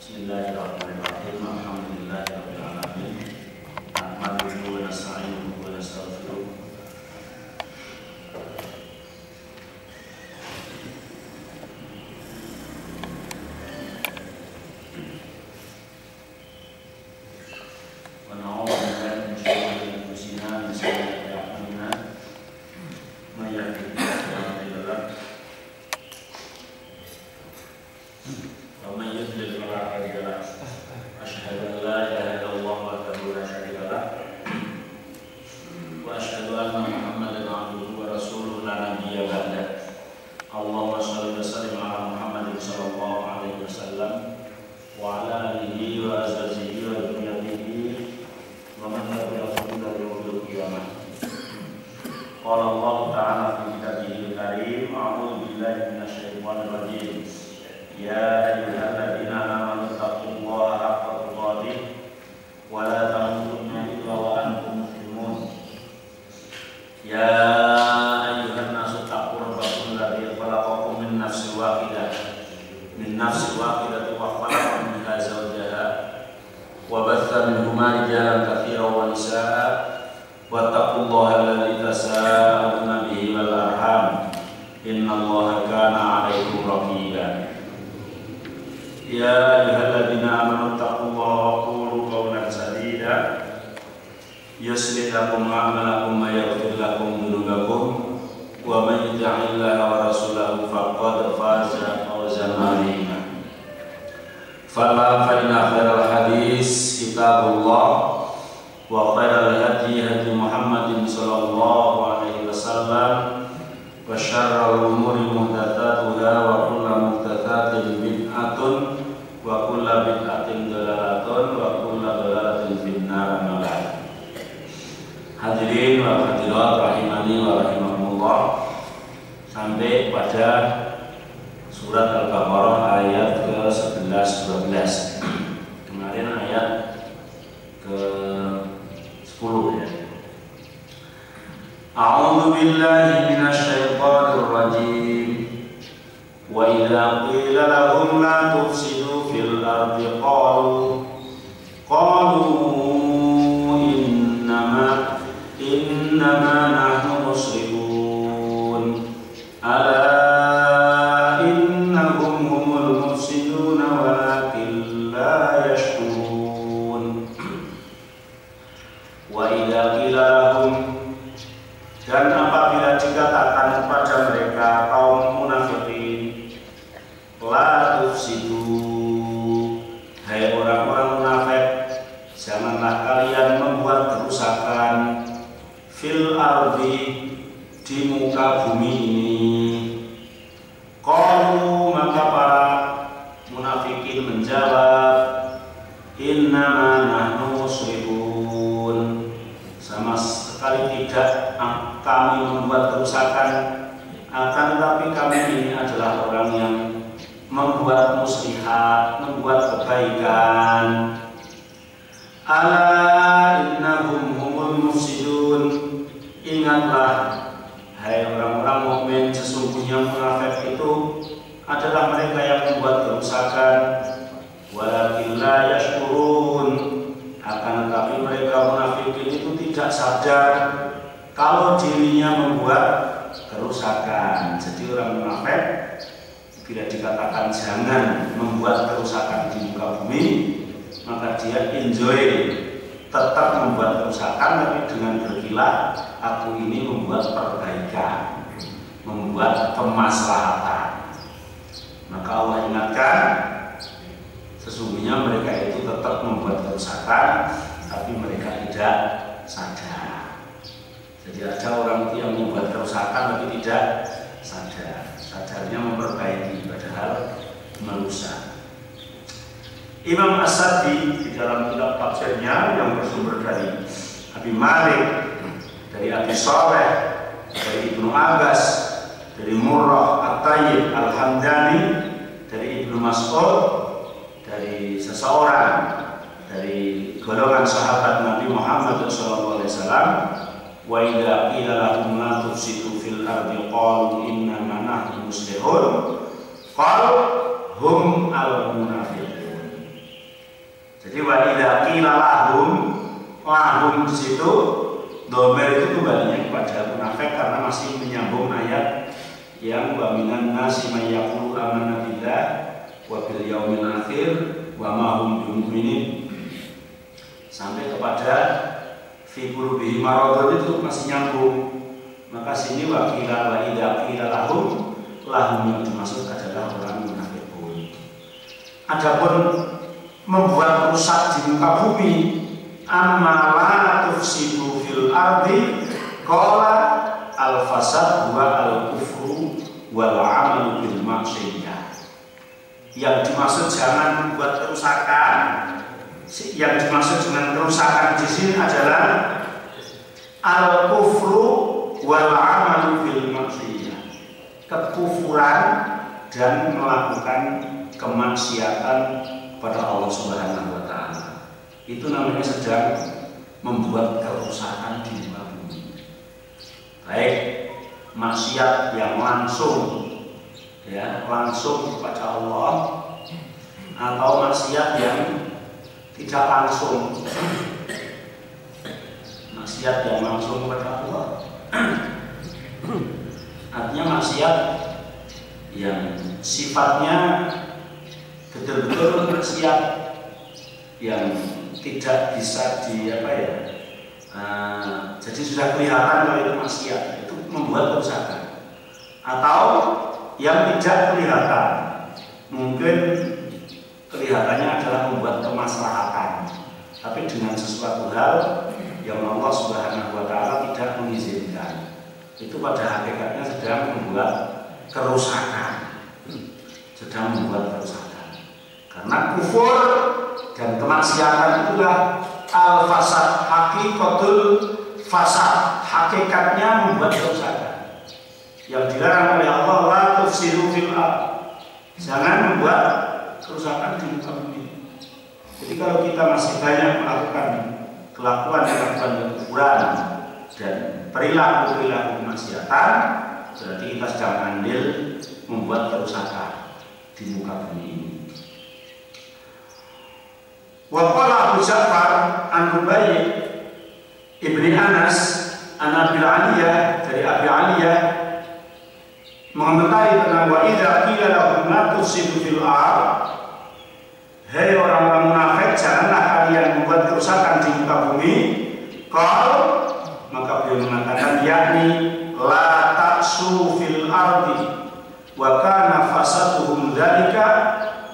Bismillahirrahmanirrahim. Alhamdulillahirabbil alamin. Nahmaduhu wa nasta'inuhu wa nastaghfiruh. Wa na'udzu billahi min shururi anfusina wa min sayyi'ati a'malina. May yahdihillahu fala mudilla lahu wa may yudlil fala hadiya lahu. Asyhadu an la ilaha illallah wahdahu la syarika lahu wa asyhadu anna Muhammadan abduhu wa rasuluhu la nabiyya ba'dahu. Allahumma shalli wa sallim ala Muhammadin sallallahu alaihi wasallam wa ala alihi wa azwajihi wa dzurriyyatihi wa man tabi'ahum ila yaumil qiyamah. Qala Allah ta'ala fi kitabihil karim, a'udzu billahi minasy syaithanir rajim. Ya ayyuhalladzina amanu taqullaha haqqa tuqatih wa la tamutunna illa wa antum muslimun. Ya ayyuhan nasu taqu rabbakum alladzi khalaqakum min nafsin wahidah wa khalaqa minha zawjaha wa batha minhuma rijalan katsiran wa nisaa'a wattaqullaha alladzi tasaaluna bihi wal arham innallaha kana 'alaikum raqiba. Ya ayyuhalladzina amanu taqullaha wa qulu qawlan sadida yuslih lakum a'malakum wa yaghfir lakum dhunubakum wa may yuti'illaha wa rasulahu faqad faza fawzan 'azima. Fa inna khairal hadis kitabullah wa khairal hadi hadi Muhammadin sallallahu alaihi wasallam wa syarrul umuri muhdatsatuha wa kullu muhdatsatin bid'atun wa kullu bid'atin dhalalatun wa kullu dhalalatin finnar. Amma ba'd. Hadirin wa hadirat rahimani wa rahimakumullah, sampai pada surat Al-Baqarah ayat ke-11 12. Kemarin ayat ke-10 ya. A'udzu billahi minasy syaithanir rajim. Wa idza qila lahum la tufsidu fil ardi qalu innama nahnu muslimun ala innahum humul mufsidun walakin la yashkurun. Wa idza qila lahum, dan apabila dikatakan kepada mereka kaum munafikin, la tufsidu, hai orang-orang munafik, janganlah kalian membuat kerusakan fil ardi, di muka bumi ini. Qalu, maka para munafikin menjawab, innama nahnu muslimun, sama sekali tidak kami membuat kerusakan, akan tetapi kami ini adalah orang yang membuat muslihat, membuat kebaikan. Ala innahum humul mufsidun, ingatlah hai orang-orang mukmin, sesungguhnya munafik itu adalah mereka yang membuat kerusakan. Walakin la yashkurun, akan tetapi mereka munafikin itu tidak sadar kalau dirinya membuat kerusakan. Jadi orang munafik bila dikatakan jangan membuat kerusakan di muka bumi, maka dia enjoy tetap membuat kerusakan, tapi dengan berkilah aku ini membuat perbaikan, membuat kemaslahatan. Maka Allah ingatkan, sesungguhnya mereka itu tetap membuat kerusakan, tapi mereka tidak sadar. Jadi ada orang itu yang membuat kerusakan tapi tidak sadar, sadarnya memperbaiki padahal merusak. Imam As-Sadi di dalam kitab tafsirnya yang bersumber dari Abi Malik, dari Abi Saleh, dari Ibnu Abbas, dari Murrah At-Tayyib Al-Hamdani, dari Ibnu Mas'ud, dari seseorang dari golongan sahabat Nabi Muhammad SAW, wa idza qila lahum la tufsidu fil ardi qalu innama nahnu muslihun qalu hum al munafiqun. wa idza qila lahum di situ domer itu kembalinya kepada munafik karena masih menyambung ayat yang wa minan nasi may yaqulu amanna billah wa bil yaumil akhir wa ma hum bimu'minin sampai kepada fi qulubihim maradun itu masih nyambung. Maka sini wa qila wa idza qila lahum yang dimaksud adalah orang munafik pun. Adapun membuat rusak di muka bumi, amma la tufsidu fil ardi qala al fasad wa al kufru wal amalu bil maksiyah. Yang dimaksud jangan membuat kerusakan, yang dimaksud dengan kerusakan di sini adalah al kufru wal amalu bil maksiyah, kekufuran dan melakukan kemaksiatan pada Allah Subhanahu wa taala. Itu namanya sedang membuat kerusakan di muka bumi. Baik maksiat yang langsung kepada Allah atau maksiat yang tidak langsung. Maksiat yang langsung kepada Allah artinya maksiat yang sifatnya betul-betul maksiat yang tidak bisa jadi sudah kelihatan kalau itu maksiat, itu membuat kerusakan. Atau yang tidak kelihatan, mungkin kelihatannya adalah membuat kemaslahatan, tapi dengan sesuatu hal yang Allah Subhanahu wa taala tidak mengizinkan, itu pada hakikatnya sedang membuat kerusakan. Karena kufur dan kemaksiatan itulah al-fasad, hakikatul fasad, hakikatnya membuat kerusakan. Yang dilarang oleh Allah, la tufsidu fil ardh, jangan membuat kerusakan di muka bumi. Jadi kalau kita masih banyak melakukan kelakuan kekufuran dan perilaku kemaksiatan, berarti kita sedang andil membuat kerusakan di muka bumi ini. Wa qala Abu Ja'far an Rubai' ibni Anas an Abi Aliyah, dari Abi Aliyah mengomentari tentang wa idza qila lahum la tufsidu fil ardh, hei orang-orang munafik, janganlah kalian membuat kerusakan di muka bumi. Qal, maka beliau mengatakan yakni la ta'su fil ardi wa kana fasaduhum dzalika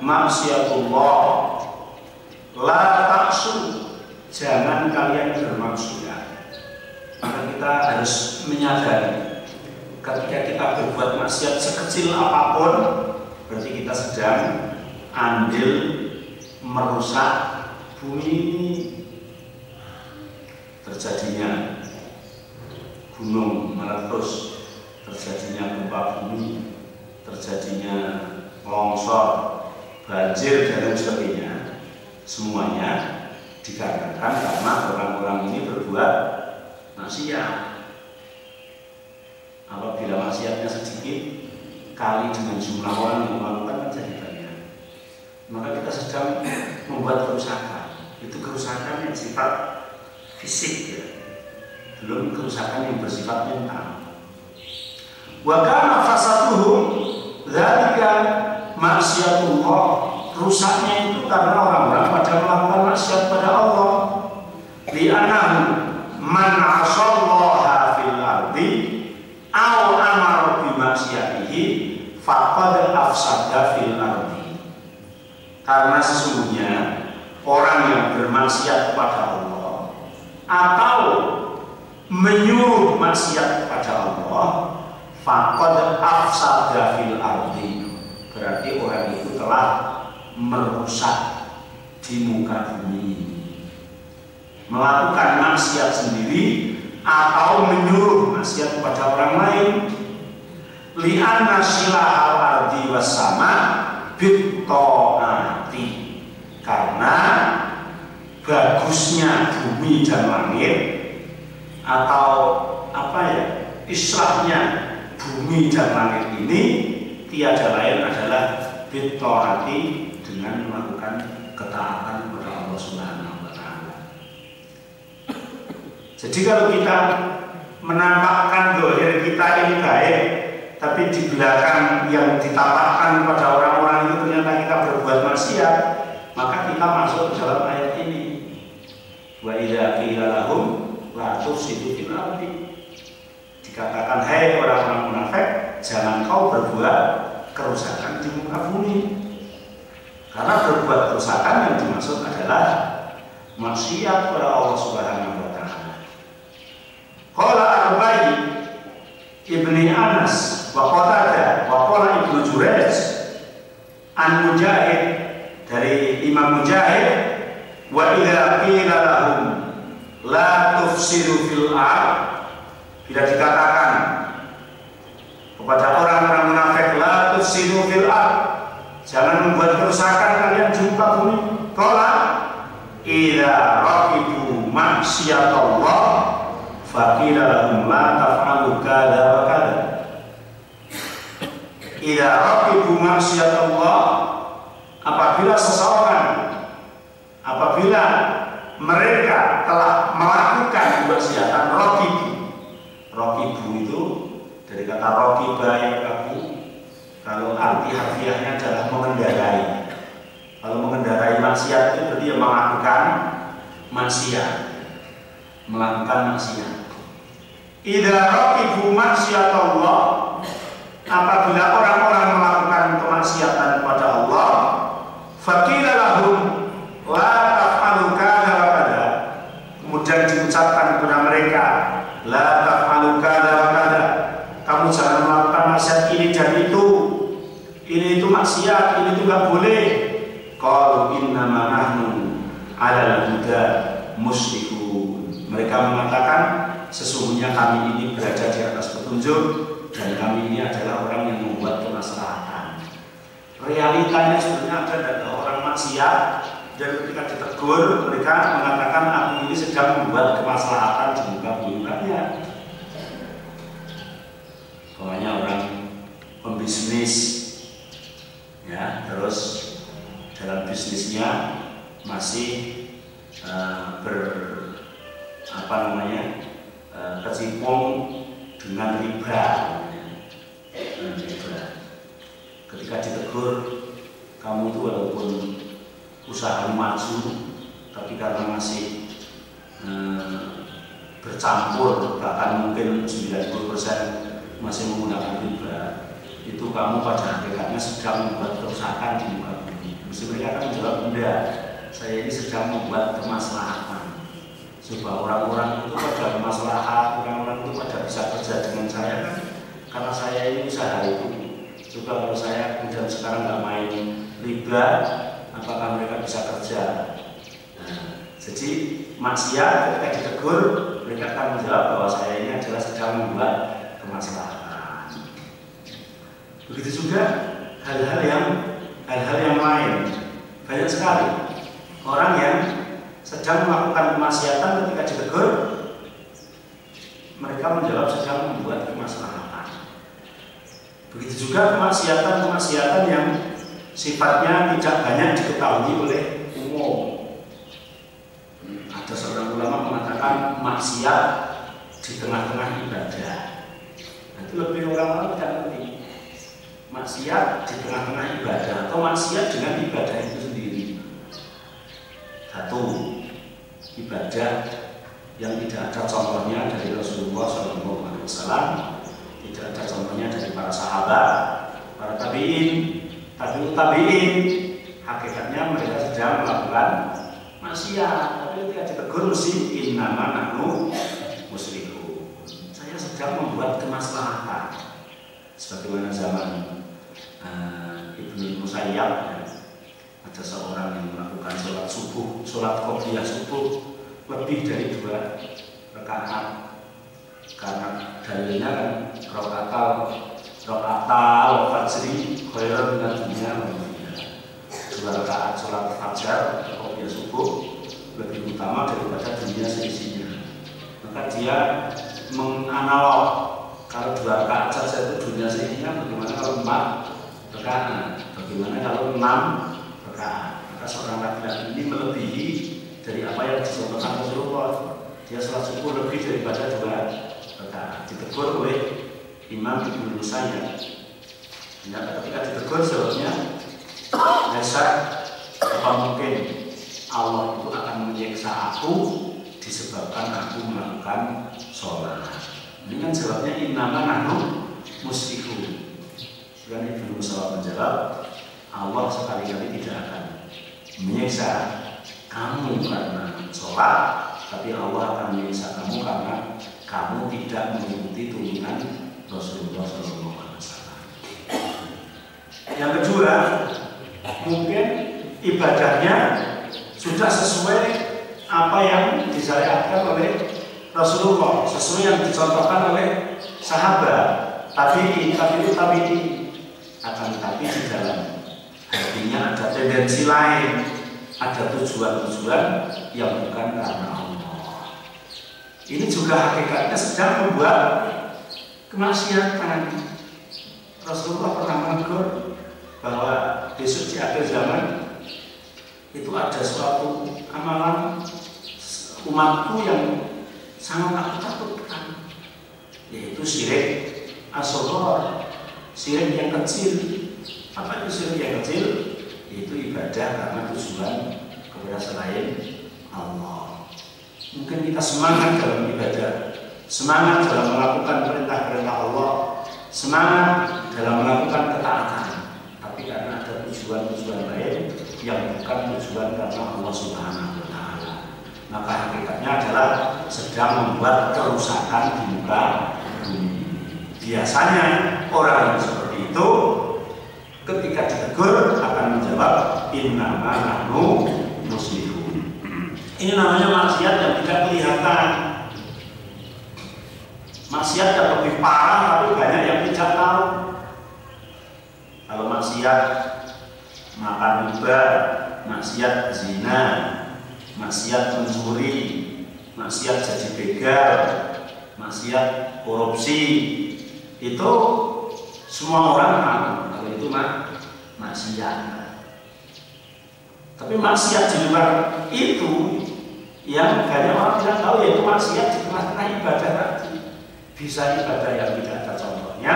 maksiatullah. La ta'su, jangan kalian bermaksiat. Maka kita harus menyadari ketika kita berbuat maksiat sekecil apapun, berarti kita sedang andil merusak bumi ini. Terjadinya gunung meletus, terjadinya gempa bumi, terjadinya longsor, banjir dan lain sebagainya, semuanya dikarenakan karena orang-orang ini berbuat maksiat. Apabila maksiatnya sedikit kali dengan jumlah orang yang melakukan menjadi banyak, maka kita sedang membuat kerusakan. Itu kerusakan yang sifat fisik, ya, belum kerusakan yang bersifat mental. Wa kana fasaduhum dzalika maksiatullah, rusaknya itu karena orang-orang pada melakukan maksiat pada Allah. Li'annahu man 'asallaha fil ardi aw amara bi maksiatihi faqad afsada fil ardi. Karena sesungguhnya orang yang bermaksiat kepada Allah atau menyuruh maksiat kepada Allah, faqad afsada fil ardi, berarti orang itu telah merusak di muka bumi. Melakukan maksiat sendiri atau menyuruh maksiat kepada orang lain. Li'anna silahal ardi wassama bit-ta'ati, karena bagusnya bumi dan langit, atau islahnya bumi dan langit ini tiada lain adalah bit-ta'ati, dengan melakukan ketaatan kepada Allah Allah Subhanahu wa Ta'ala. Jadi kalau kita menampakkan dohir kita ini baik, tapi di belakang yang ditampakkan pada orang-orang itu ternyata kita berbuat maksiat, maka kita masuk ke dalam ayat ini. Wa idza qila lahum la tufsidu fil ardi. Dikatakan, hai orang-orang munafik, jangan kau berbuat kerusakan di muka bumi. Karena berbuat kerusakan yang dimaksud adalah maksiat kepada Allah Subhanahu wa Ta'ala. Qala Ar-Rabai Ibni Anas wa Qatadah wa qala Ibnu Jurayj an Mujahid, dari Imam Mujahid, wa idza qila lahum la tufsidu fil ard, bila dikatakan kepada orang-orang munafik la tufsidu fil ard, jangan membuat kerusakan kalian di muka bumi. Qala idza raqibu maksiatallah faqila lahum la taf'alu kadza wa kadza. Idza raqibu maksiatallah, apabila seseorang, apabila mereka telah melakukan kemaksiatan, rokibu itu dari kata rokiba yang kaku, kalau arti harfiahnya adalah mengendarai. Kalau mengendarai maksiat itu berarti dia melakukan maksiat, melakukan maksiat. Idza raqibu maksiatallah, apabila orang-orang melakukan kemaksiatan kepada Allah, faqila lahum la taf'alu kadza wa kadza, kemudian diucapkan kepada mereka la taf'alu kadza wa kadza, kamu jangan melakukan maksiat ini dan itu, ini itu maksiat, ini itu enggak boleh. Qalu innama nahnu 'alal huda muslimun, mereka mengatakan sesungguhnya kami ini berada di atas petunjuk dan kami ini adalah orang yang membuat kemaslahatan. Realitanya sebenarnya ada orang maksiat, dan ketika ditegur mereka mengatakan aku ini sedang membuat kemaslahatan di muka bumi. Pokoknya orang pembisnis, ya, terus dalam bisnisnya masih kecimpung dengan riba. Ketika ditegur, kamu itu walaupun usaha maju, tapi karena masih bercampur, bahkan mungkin 90% masih menggunakan riba, itu kamu pada hakikatnya sedang membuat kerusakan di muka bumi. Mesti mereka akan menjawab, enggak, saya ini sedang membuat kemaslahatan supaya orang-orang itu pada bermaslahat, orang-orang itu pada bisa kerja dengan saya, kan? Karena saya ini usaha itu. Coba kalau saya kemudian sekarang nggak main riba, apakah mereka bisa kerja? Nah, jadi maksiat ketika ditegur, mereka akan menjawab bahwa saya ini adalah sedang membuat kemaslahatan. Begitu juga hal-hal yang lain, banyak sekali orang yang sedang melakukan kemaksiatan, ketika ditegur mereka menjawab sedang membuat kemaslahatan. Begitu juga kemaksiatan yang sifatnya tidak banyak diketahui oleh umum. Ada seorang ulama mengatakan maksiat di tengah-tengah ibadah. Nanti lebih orang-orang tidak ngerti. Maksiat di tengah-tengah ibadah atau maksiat dengan ibadah itu sendiri. Satu, ibadah yang tidak ada contohnya dari Rasulullah SAW, tidak ada contohnya dari para sahabat, para tabi'in, hakikatnya mereka sedang melakukan maksiat, tapi ketika ditegur mesti innama nahnu muslimun, saya sedang membuat kemaslahatan. Sebagaimana zaman Ibnu Musayyab, ada seorang yang melakukan sholat qobliyah subuh lebih dari 2 rakaat, karena dalilnya kan rakatal fajri khairun minad dunya wa ma fiha. 2 rakaat sholat fajar qobliyah subuh lebih utama daripada dunia seisinya. Maka dia menganalog, kalau 2 rakaat saja itu dunia seisinya, bagaimana kalau 4 rakaat, bagaimana kalau 6 rakaat. maka seorang laki-laki ini melebihi dari apa yang dicontohkan Rasulullah. Dia sholat subuh lebih daripada 2 rakaat. Ditegur oleh Imam Ibnu Musayyab. Ternyata ketika ditegur jawabnya, Aisyah, apa mungkin Allah itu akan menyiksa aku disebabkan aku melakukan sholat? Ini kan jawabnya innama nahnu muslihun. Dan Ibnu Musayyab menjawab, Allah sekali-kali tidak akan menyiksa kamu karena sholat, tapi Allah akan menyiksa kamu karena kamu tidak mengikuti tuntunan Rasulullah SAW. Yang kedua, mungkin ibadahnya sudah sesuai apa yang disyariatkan oleh Rasulullah, sesuai yang dicontohkan oleh sahabat, tabi'in, akan tetapi di dalam hatinya ada tendensi lain, ada tujuan-tujuan yang bukan karena Allah. Ini juga hakikatnya sedang membuat kemaksiatan. Rasulullah pernah menegur bahwa besok di akhir zaman itu ada suatu amalan umatku yang sangat aku takutkan, yaitu syirik asghar, syirik yang kecil. Apa itu syirik yang kecil? Yaitu ibadah karena tujuan kepada selain Allah. Mungkin kita semangat dalam ibadah, semangat dalam melakukan perintah-perintah Allah, semangat dalam melakukan ketaatan, tapi karena ada tujuan-tujuan lain yang bukan tujuan karena Allah Subhanahu wa Ta'ala, maka hakikatnya adalah sedang membuat kerusakan di muka bumi. Biasanya orang yang seperti itu ketika ditegur akan menjawab innama nahnu muslihun. Ini namanya maksiat yang tidak kelihatan, maksiat yang lebih parah tapi banyak yang tidak tahu. Kalau maksiat makan riba, maksiat zina, maksiat mencuri, maksiat jadi begal, maksiat korupsi, itu semua orang tahu kalau itu maksiat. Tapi maksiat di luar itu yang banyak orang tidak tahu, yaitu maksiat di tengah-tengah ibadah tadi. Bisa ibadah yang tidak ada contohnya,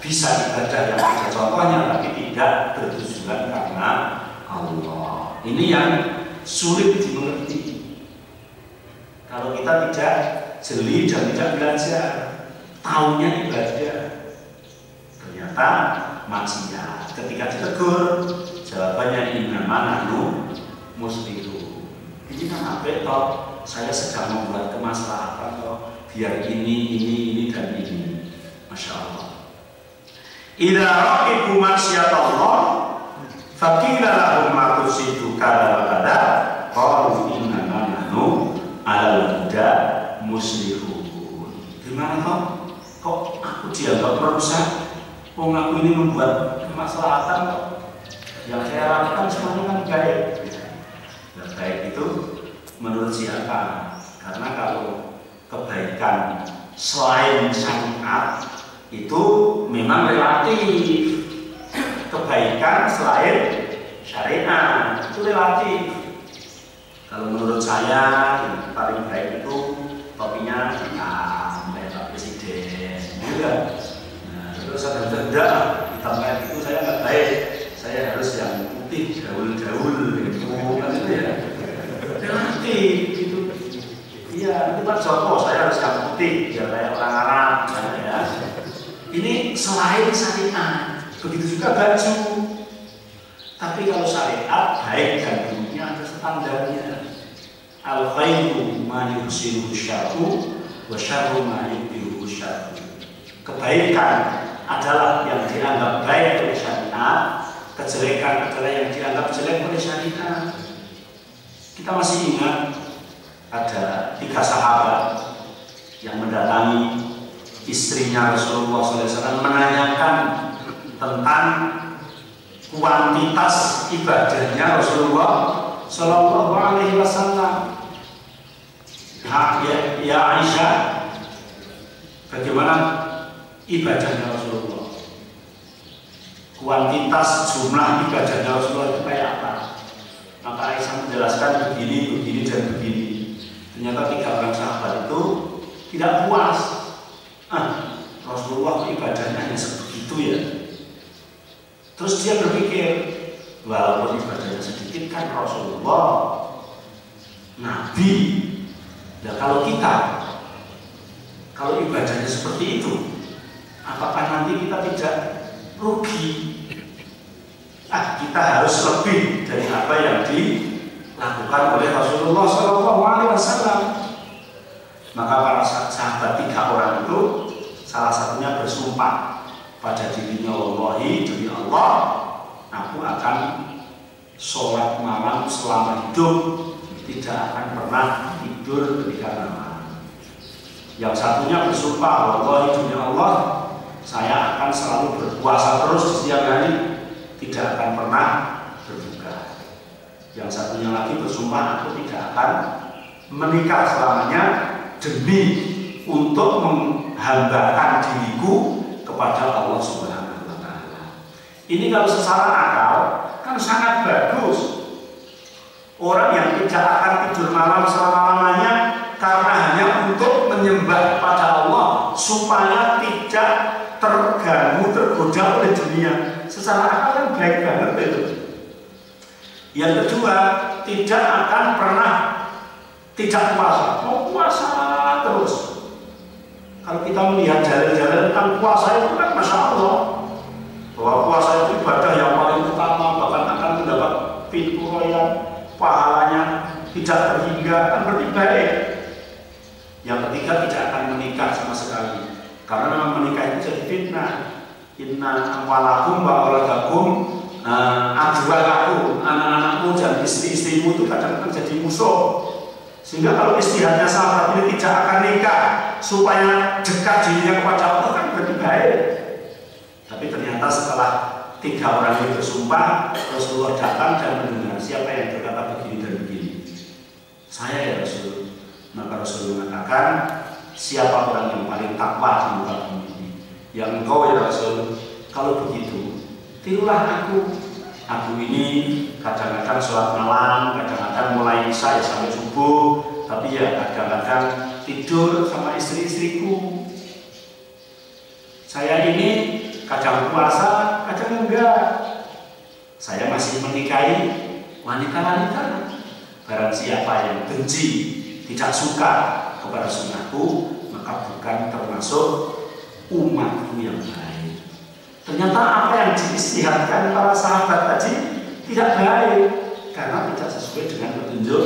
bisa ibadah yang ada contohnya tapi tidak bertujuan karena Allah. Ini yang sulit dimengerti kalau kita tidak jeli dan tidak belajar. Tahunya ibadah, ternyata maksiat. Ketika ditegur, jawabannya innama nahnu muslihun. Ini kan apa toh? Saya sedang membuat kemaslahatan toh, biar ini dan ini. Masya Allah. Idza raqibu maksiatallah faqila lahum ma tusidu kada wa kada qalu innama nahnu alal huda muslihun. Gimana toh? Kok aku dianggap merusak? Kok aku ini membuat kemaslahatan kok? Yang saya lakukan semuanya kan baik. Dan baik itu menurut siapa? Karena kalau kebaikan selain syariat itu memang relatif. Kebaikan selain syariat itu relatif. Kalau menurut saya yang paling baik itu topinya hitam kayak Pak Presiden, juga. Nah, terus ada jeda hitam kayak itu saya nggak baik. Saya harus yang putih gaul-gaul gitu kan, itu ya. Relatif gitu. Iya, itu Pak Joko saya harus yang putih biar kayak orang Arab, ya. Ini selain syariat, begitu juga baju. Tapi kalau syariat baik dan buruknya ada standarnya. Al khairu ma yusiru syarru wa syarru ma yubiru syarru. Kebaikan adalah yang dianggap baik oleh syariat, kejelekan adalah yang dianggap jelek oleh syariat. Kita masih ingat ada 3 sahabat yang mendatangi istrinya Rasulullah SAW menanyakan tentang kuantitas ibadahnya Rasulullah Sallallahu Alaihi Wasallam. Ya Aisyah, bagaimana ibadahnya Rasulullah? Kuantitas jumlah ibadahnya Rasulullah itu kayak apa? Maka Aisyah menjelaskan begini, begini, dan begini. Ternyata 3 orang sahabat itu tidak puas. Rasulullah ibadahnya hanya sebegitu ya. Terus dia berpikir, walaupun ibadahnya sedikit kan Rasulullah Nabi. Nah kalau kita, kalau ibadahnya seperti itu, apakah nanti kita tidak rugi? Kita harus lebih dari apa yang dilakukan oleh Rasulullah SAW. Maka para sahabat 3 orang itu salah satunya bersumpah pada dirinya, wallahi demi Allah, aku akan sholat malam selama hidup, tidak akan pernah tidur ketika malam. Yang satunya bersumpah, wallahi demi Allah, saya akan selalu berpuasa terus di siang hari, tidak akan pernah berbuka. Yang satunya lagi bersumpah, aku tidak akan menikah selamanya demi untuk menghambakan diriku kepada Allah Subhanahu wa Ta'ala. Ini kalau secara akal kan sangat bagus. Orang yang tidak akan tidur malam selama-lamanya karena hanya untuk menyembah kepada Allah supaya tidak terganggu, tergoda oleh dunia. Secara akal kan baik banget itu. Yang kedua, tidak akan pernah tidak puasa, mau puasa terus. Kalau kita melihat jalan-jalan tentang puasa itu kan Masya Allah, bahwa puasa itu ibadah yang paling utama, bahkan akan mendapat pintu royal, pahalanya tidak terhingga, kan berarti baik. Yang ketiga, tidak akan menikah sama sekali, karena memang menikah itu jadi fitnah. Inna amwalakum wa auladakum adwalakum, anak-anakmu dan istri-istrimu itu kadang-kadang jadi musuh. Sehingga kalau istiadatnya sahabat ini tidak akan nikah supaya dekat dirinya kepada Allah kan berarti baik. Tapi ternyata setelah 3 orang itu bersumpah, Rasulullah datang dan mendengar siapa yang berkata begini dan begini. Saya ya Rasul. Maka Rasul mengatakan, siapa orang yang paling takwa di muka bumi ini? Yang engkau ya Rasul. Kalau begitu, tirulah aku. Aku ini kadang-kadang sholat malam, kadang-kadang mulai isya sampai subuh, tapi ya kadang-kadang tidur sama istri-istriku. Saya ini kadang puasa, kadang enggak. Saya masih menikahi wanita-wanita. Barang siapa yang benci, tidak suka kepada sunnahku, maka bukan termasuk umatku yang baik. Ternyata apa yang diistihadkan para sahabat tadi tidak baik, karena tidak sesuai dengan petunjuk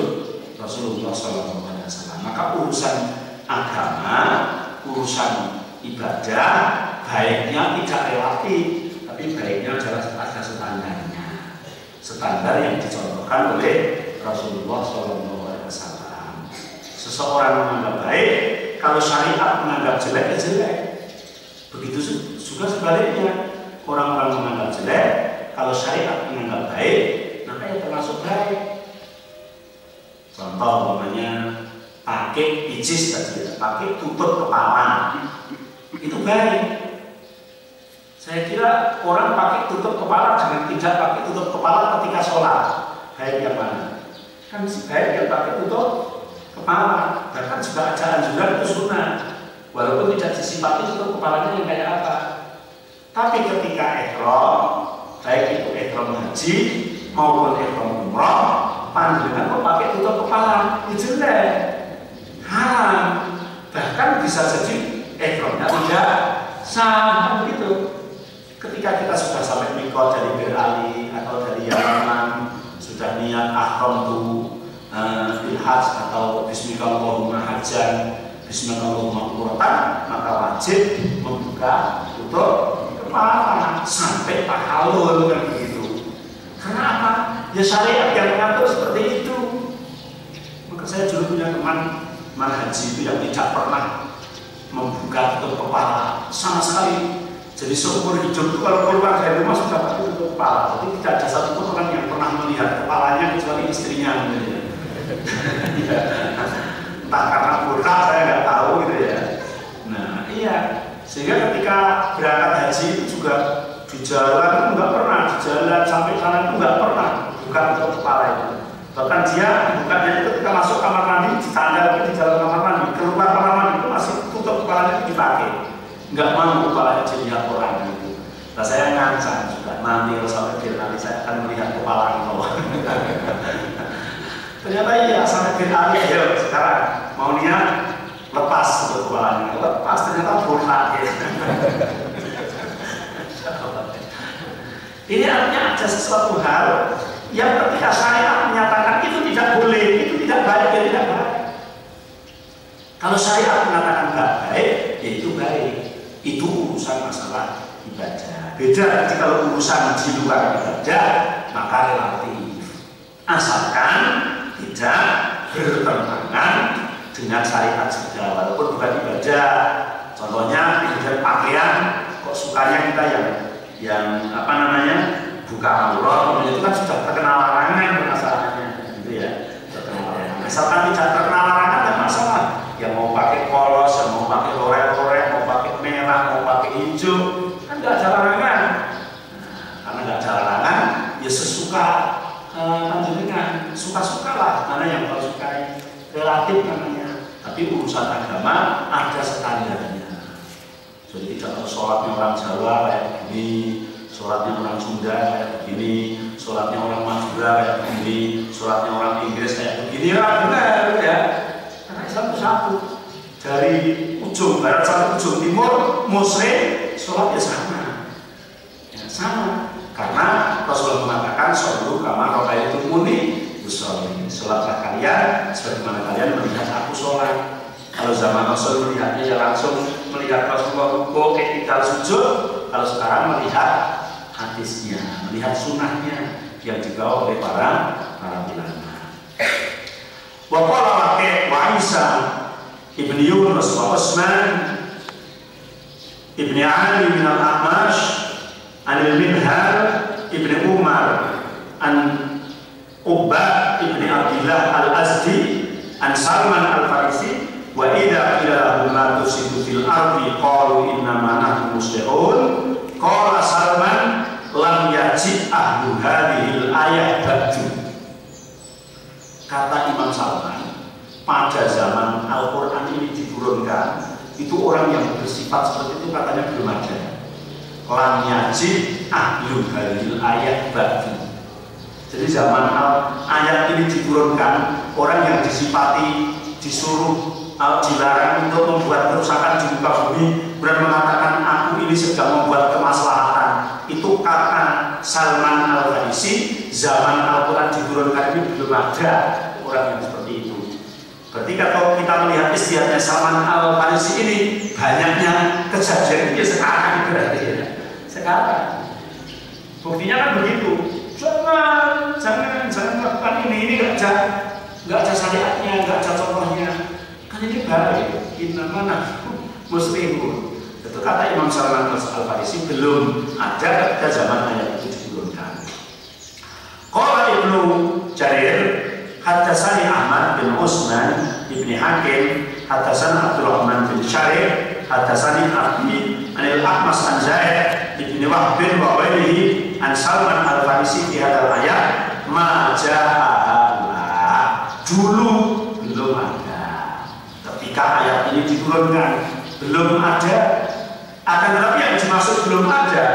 Rasulullah SAW. Maka urusan agama, urusan ibadah, baiknya tidak relatif, tapi baiknya adalah ada standarnya. Standar yang dicontohkan oleh Rasulullah SAW. Seseorang menganggap baik, kalau syariat menganggap jelek, ya jelek. Begitu juga sebaliknya. Orang-orang menganggap jelek, kalau syariat menganggap baik, maka ya termasuk baik. Contoh umpamanya pakai hijis tadi, pakai tutup kepala, itu baik. Saya kira orang pakai tutup kepala dengan tidak pakai tutup kepala ketika sholat, baik yang mana? Kan baik yang pakai tutup kepala. Bahkan juga ada anjuran itu sunnah, walaupun tidak disifati tutup kepalanya yang kayak apa. Tapi ketika ihram, baik itu ihram haji maupun ihram umrah, panjenengan kok pakai tutup kepala, itu jelek, haram. Bahkan bisa jadi ihramnya tidak sah begitu. Ketika kita sudah sampai mikot dari Bir Ali atau dari Yaman, sudah niat ihram tu bil hajj atau bismillahirrahmanirrahim hajjan, bismillahirrahmanirrahim umratan, maka wajib membuka tutup kepala sampai tahalul kan begitu. Kenapa? Ya syariat yang mengatur seperti itu. Maka saya dulu punya teman haji itu yang tidak pernah membuka tutup kepala sama sekali. Jadi seumur hidup itu kalau keluar dari rumah sudah pakai tutup kepala. Jadi tidak ada satu pun orang yang pernah melihat kepalanya kecuali istrinya. Entah karena burka saya nggak tahu gitu ya. Nah iya. Sehingga ketika berangkat haji itu juga di jalan itu nggak pernah, di jalan sampai sana itu nggak pernah buka tutup kepala itu. Bahkan dia bukannya itu ketika masuk kamar mandi ditandai di dalam kamar mandi, keluar kamar mandi itu masih tutup kepalanya dipakai, nggak mau kepalanya dilihat orang itu. Nah saya ngancam juga nanti kalau sampai dia nanti saya akan melihat kepala engkau. Ternyata iya sampai dia ya sekarang mau niat lepas untuk kepalanya, lepas ternyata botak ya. Ini artinya ada sesuatu hal yang ketika syariat menyatakan itu tidak boleh, itu tidak baik, ya tidak baik. Kalau syariat mengatakan baik, ya itu baik. Itu urusan masalah ibadah. Beda kalau urusan di luar ibadah, maka relatif. Asalkan tidak bertentangan dengan syariat juga, walaupun bukan ibadah. Contohnya ibadah pakaian, kok sukanya kita yang apa namanya buka aurat, itu kan sudah terkenal larangan masalahnya, gitu ya. Misalkan tidak terkenal larangan kan masalah. Yang mau pakai polos, yang mau pakai lorek-lorek, mau pakai merah, mau pakai hijau, kan nggak ada larangan. Karena nggak ada larangan, ya sesuka panjenengan, suka-suka lah mana yang kau sukai, relatif namanya. Tapi urusan agama ada standarnya. Jadi tidak harus sholatnya orang Jawa kayak begini, sholatnya orang Sunda kayak begini, sholatnya orang Madura kayak begini, sholatnya orang Inggris kayak begini, ya benar ya. Karena Islam itu satu, dari ujung barat sampai ujung timur, muslim, sholatnya sama, ya, sama. Karena Rasulullah mengatakan shollu kama ra'aitumuni usolli, sholatlah kalian sebagaimana kalian melihat aku sholat. Kalau zaman Rasul melihatnya ya langsung melihat Rasulullah rukuk, i'tidal, sujud. Kalau sekarang melihat hadisnya, melihat sunnahnya yang dibawa oleh para ulama. Wa qala wa Isa ibn Yunus wa Utsman ibn Ali bin al-A'mash an al-Minhal ibn Umar an Ubbah ibn Abdillah al-Azdi an Salman al-Farisi wa idza qila lahum la tusidu fil ardi qalu innama nahnu muslihun qala Salman lam yajid ahlu hadhil ayat ba'du. Kata Imam Salman, pada zaman Al-Quran ini diturunkan, itu orang yang bersifat seperti itu katanya belum ada. Lam yajid ahlu hadhil ayat ba'du. Jadi zaman ayat ini diturunkan, orang yang disifati, disuruh, dilarang untuk membuat kerusakan di muka bumi, dan mengatakan aku ini sedang membuat kemaslahatan. Itu kata Salman al-Farisi. Zaman Al-Quran diturunkan ini belum ada orang yang seperti itu. Berarti kalau kita melihat istiadatnya Salman al-Farisi ini, banyaknya kejadian ini sekarang berarti ya. Sekarang buktinya kan begitu. Jangan lakukan ini nggak ada syariatnya, nggak ada contohnya. Kan ini baik, innama nahnu muslimun. Itu kata Imam Salman al-Farisi belum ada ketika zaman ayat itu diturunkan. Qala Ibnu Jarir, haddatsani Ahmad bin Utsman ibn Hakim, haddatsani Abdurrahman bin Syarih, haddatsani Abi anil Ahmas an Zaid ibn Wahb bin Wawailihi an Salman al-Farisi di hadal ayat ma ja'ala. Dulu belum ada. Ketika ayat ini diturunkan belum ada. Akan tetapi yang dimaksud belum ada,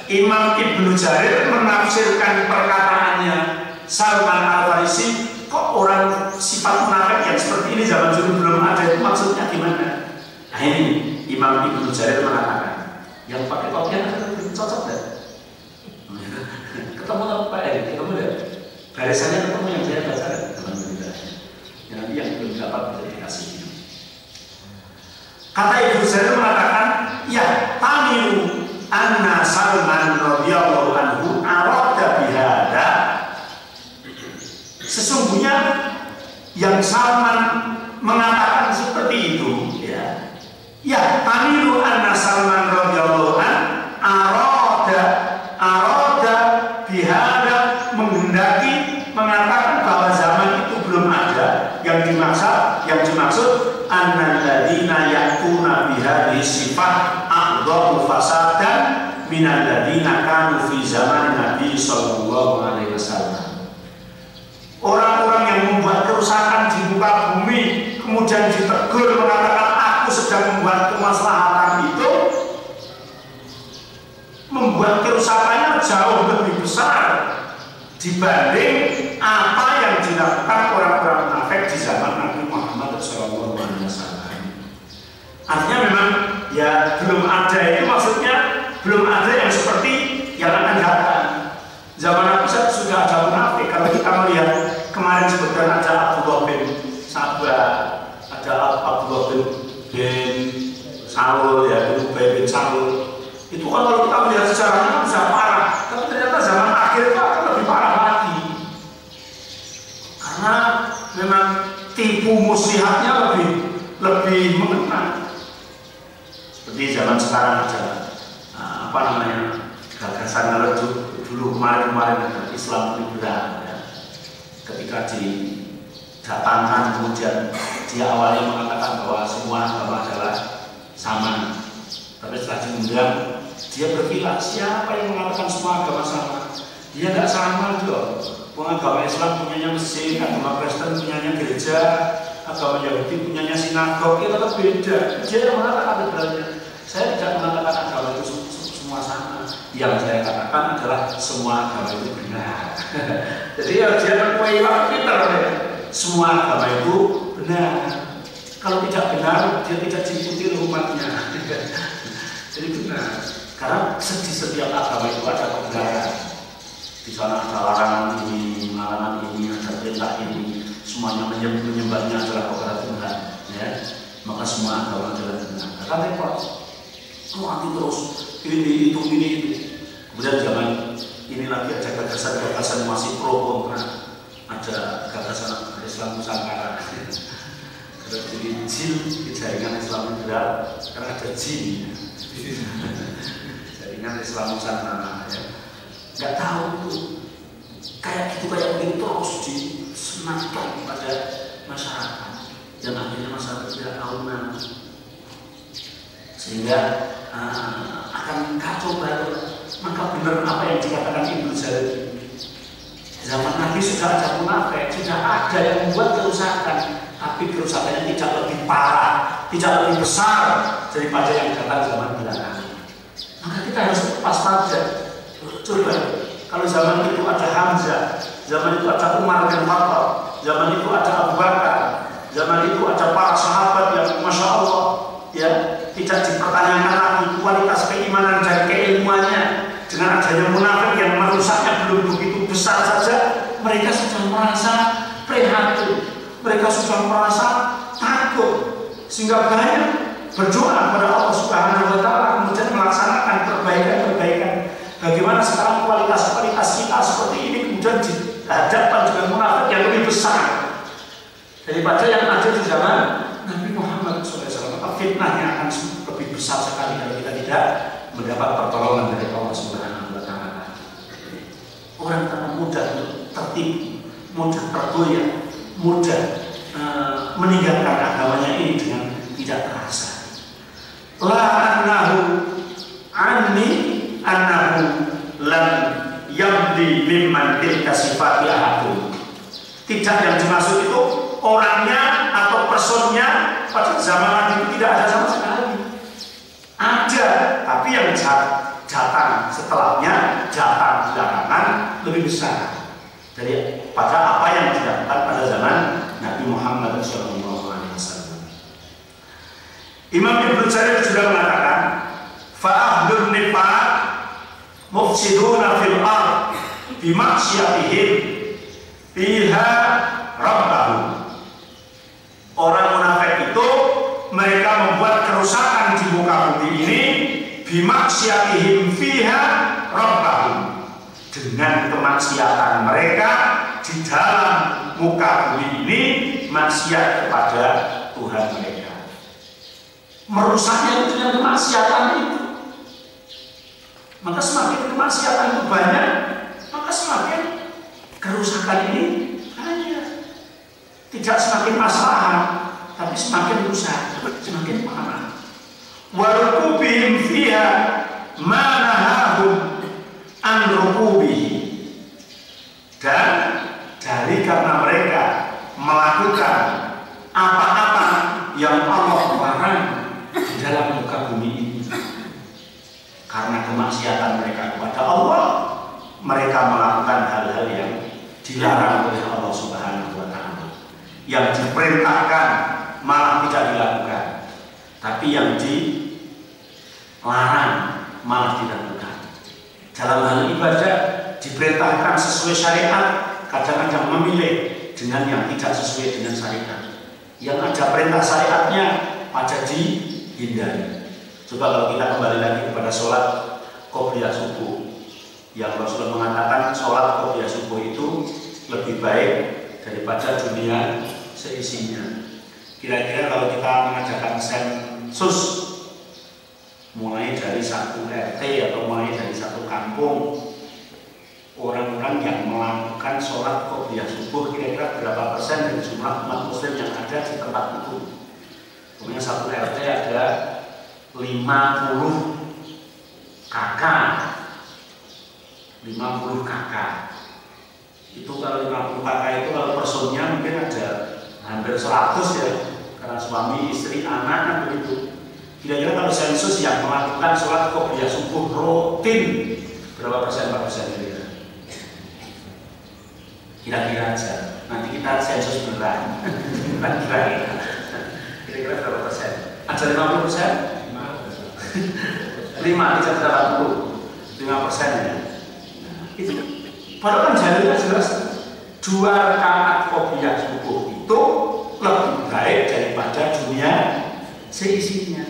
Imam Ibnu Jarir menafsirkan perkataannya Salman al-Farisi, kok orang sifat munafik yang seperti ini zaman dulu belum ada, itu maksudnya gimana? Nah ini Imam Ibnu Jarir mengatakan, yang pakai topian cocok deh. Ketemu apa ya? Ketemu deh. Barisannya ketemu yang saya baca teman-teman. Nanti yang belum dapat bisa dikasih. Kata Ibnu Jarir mengatakan, ya tamilu anna Salman radhiyallahu anhu arada bihada. Sesungguhnya yang Salman mengatakan seperti itu, ya. Ya tamilu anna Salman radhiyallahu anhu arada bihada, menghendaki mengatakan bahwa zaman itu belum ada. Yang dimaksud annalladzina yakuna bihadhihi sifat a'dhamu fasadan minalladzina kanu fi zaman Nabi sallallahu alaihi wasallam. Orang kemudian ditegur mengatakan aku sedang membuat kemaslahatan, itu membuat kerusakannya jauh lebih besar dibanding apa yang dilakukan orang-orang munafik di zaman Nabi Muhammad SAW. Artinya memang ya belum ada, itu maksudnya belum ada yang seperti yang akan datang. Zaman Nabi sudah ada munafik. Kalau kita melihat kemarin sebutkan ada Abdullah bin Sabah, ada Abdullah bin Salul, ya Ubay bin Salul. Itu kan kalau kita melihat sejarahnya bisa parah, tapi ternyata zaman akhir itu akan lebih parah lagi. Karena memang tipu muslihatnya lebih mengena. Seperti zaman sekarang aja, gagasan redup dulu kemarin Islam liberal, ya. Ketika didatangkan kemudian dia awalnya mengatakan bahwa semua agama adalah sama, tapi setelah diundang dia berkilah, siapa yang mengatakan semua agama sama? Dia nggak sama dong. Agama Islam punyanya mesin, agama Kristen punyanya gereja, agama Yahudi punyanya sinagog, itu tetap beda. Dia yang mengatakan liberalnya. Saya tidak mengatakan agama itu semua sama. Yang saya katakan adalah semua agama itu benar. Jadi ya dia mengkuai Peter, ya. Semua agama itu benar. Kalau tidak benar, dia tidak diikuti umatnya. Jadi benar. Karena di setiap agama itu ada kebenaran. Di sana ada larangan ini, larangan ini, ada perintah ini. Semuanya menyembahnya adalah kepada Tuhan. Ya. Maka semua agama adalah benar. Karena repot. Nanti terus ini itu. Kemudian zaman ini lagi ada gagasan masih pro kontra, ada gagasan Islam Nusantara. Ada jadi jin di jaringan Islam liberal, karena ada jin jaringan Islam Nusantara, ya. Nggak tahu itu kayak begitu terus disematkan pada masyarakat, dan akhirnya masyarakat tidak tahu mana, sehingga akan kacau balau. Maka benar apa yang dikatakan Ibnu Jarir, zaman Nabi sudah ada munafik, sudah ada yang membuat kerusakan, tapi kerusakannya tidak lebih parah, tidak lebih besar daripada yang datang zaman belakangan. Maka kita harus waspada. Coba kalau zaman itu ada Hamzah, zaman itu ada Umar bin Khattab, zaman itu ada Abu Bakar, zaman itu ada para sahabat yang Masya Allah, ya, tidak dipertanyakan lagi kualitas keimanan dan keilmuannya. Dengan adanya munafik yang merusaknya belum begitu besar saja, mereka sudah merasa prihatin, mereka sudah merasa takut, sehingga banyak berdoa kepada Allah Subhanahu wa Ta'ala, kemudian melaksanakan perbaikan-perbaikan. Bagaimana sekarang kualitas kita seperti ini kemudian dihadapkan dengan munafik yang lebih besar daripada yang ada di zaman Nabi Muhammad SAW. Fitnahnya akan lebih besar sekali kalau kita tidak mendapat pertolongan dari Allah Subhanahu wa Ta'ala. Orang akan mudah tertipu, mudah tergoyah, mudah meninggalkan agamanya ini dengan tidak terasa. La annahu anni annahu lam yamdi mimman tilka sifati ahadun. Tidak yang dimaksud itu orangnya atau personnya pada zaman Nabi itu tidak ada sama sekali. Ada, tapi yang datang setelahnya, datang belakangan lebih besar daripada apa yang dilakukan pada zaman Nabi Muhammad SAW. Imam Ibnu Jarir juga mengatakan, fa'ahlun nifaq mufsiduna fil ard bimaksiyatihim fiha rabbahum. Orang munafik itu mereka membuat kerusakan di muka bumi ini bimaksiyatihim fiha rabbahum, dengan kemaksiatan mereka di dalam muka bumi ini maksiat kepada Tuhan mereka. Merusaknya itu dengan kemaksiatan itu. Maka semakin kemaksiatan itu banyak, maka semakin kerusakan ini banyak. Tidak semakin masalah, tapi semakin rusak, semakin parah. Warukubihim fiha manahahum an rukubihi, dan dari karena mereka melakukan apa-apa dilarang oleh Allah Subhanahu wa Ta'ala. Yang diperintahkan malah tidak dilakukan, tapi yang dilarang malah dilakukan. Dalam hal ibadah diperintahkan sesuai syariat, kadang-kadang memilih dengan yang tidak sesuai dengan syariat. Yang ada perintah syariatnya pada dihindari. Coba kalau kita kembali lagi kepada sholat qobliyah subuh, yang Rasulullah mengatakan sholat qobliyah subuh itu lebih baik daripada dunia seisinya. Kira-kira kalau kita mengadakan sensus mulai dari satu RT atau mulai dari satu kampung, orang-orang yang melakukan sholat qobliyah subuh kira-kira berapa persen dari jumlah umat muslim yang ada di tempat itu? Kemudian satu RT ada 50 kakak, 50 kakak. Itu kalau 50 kakak itu kalau personnya mungkin ada hampir 100 ya, karena suami, istri, anak kan begitu. Kira-kira kalau sensus yang melakukan sholat qobliyah subuh rutin berapa persen, berapa persen kira-kira? Kira-kira aja. Nanti kita sensus beneran. Kira-kira berapa persen? Ada 50 persen? 5, tidak 80. 5% ya. Itu. Padahal kan jalurnya jelas 2 rakaat qobliyah subuh itu lebih baik daripada dunia seisinya.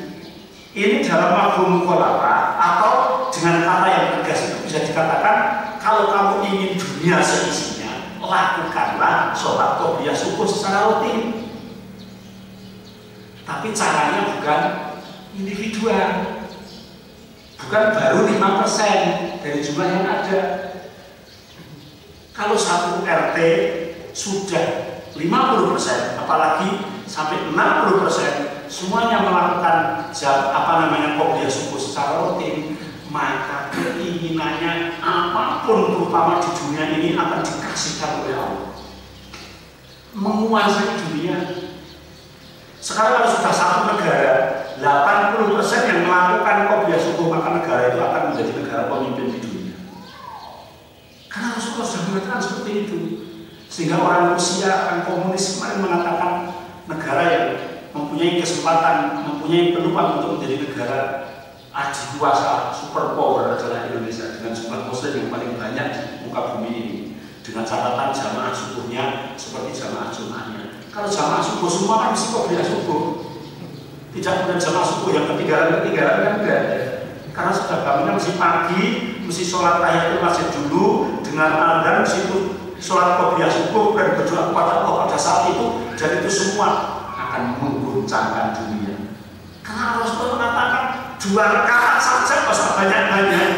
Ini dalam mafhum mukhalafah atau dengan kata yang tegas itu bisa dikatakan kalau kamu ingin dunia seisinya, lakukanlah sholat qobliyah subuh secara rutin. Tapi caranya bukan individual, bukan baru 5% dari jumlah yang ada. Kalau satu RT sudah 50%, apalagi sampai 60%, semuanya melakukan qobliyah subuh secara rutin, maka keinginannya apapun terutama di dunia ini akan dikasihkan oleh Allah, menguasai dunia. Sekarang kalau sudah satu negara 80% yang melakukan qobliyah subuh, maka negara itu akan menjadi negara pemimpin di dunia. Karena Rasulullah sudah mengatakan seperti itu. Sehingga orang Rusia, orang komunis kemarin mengatakan negara yang mempunyai kesempatan, mempunyai peluang untuk menjadi negara adikuasa, super power adalah Indonesia dengan jumlah muslim yang paling banyak di muka bumi ini. Dengan catatan jamaah subuhnya seperti jamaah Jumatnya. Kalau jamaah subuh semua kan mesti qobliyah subuh. Tidak punya jamaah subuh yang ketinggalan kan enggak. Karena sudah bangunnya mesti pagi, mesti sholat tahiyatul masjid dulu, dengan adzan situ sholat qobliyah subuh dan berdoa kepada Allah pada saat itu, dan itu semua akan mengguncangkan dunia. Karena Rasulullah mengatakan 2 rakaat saja nggak usah banyak-banyak,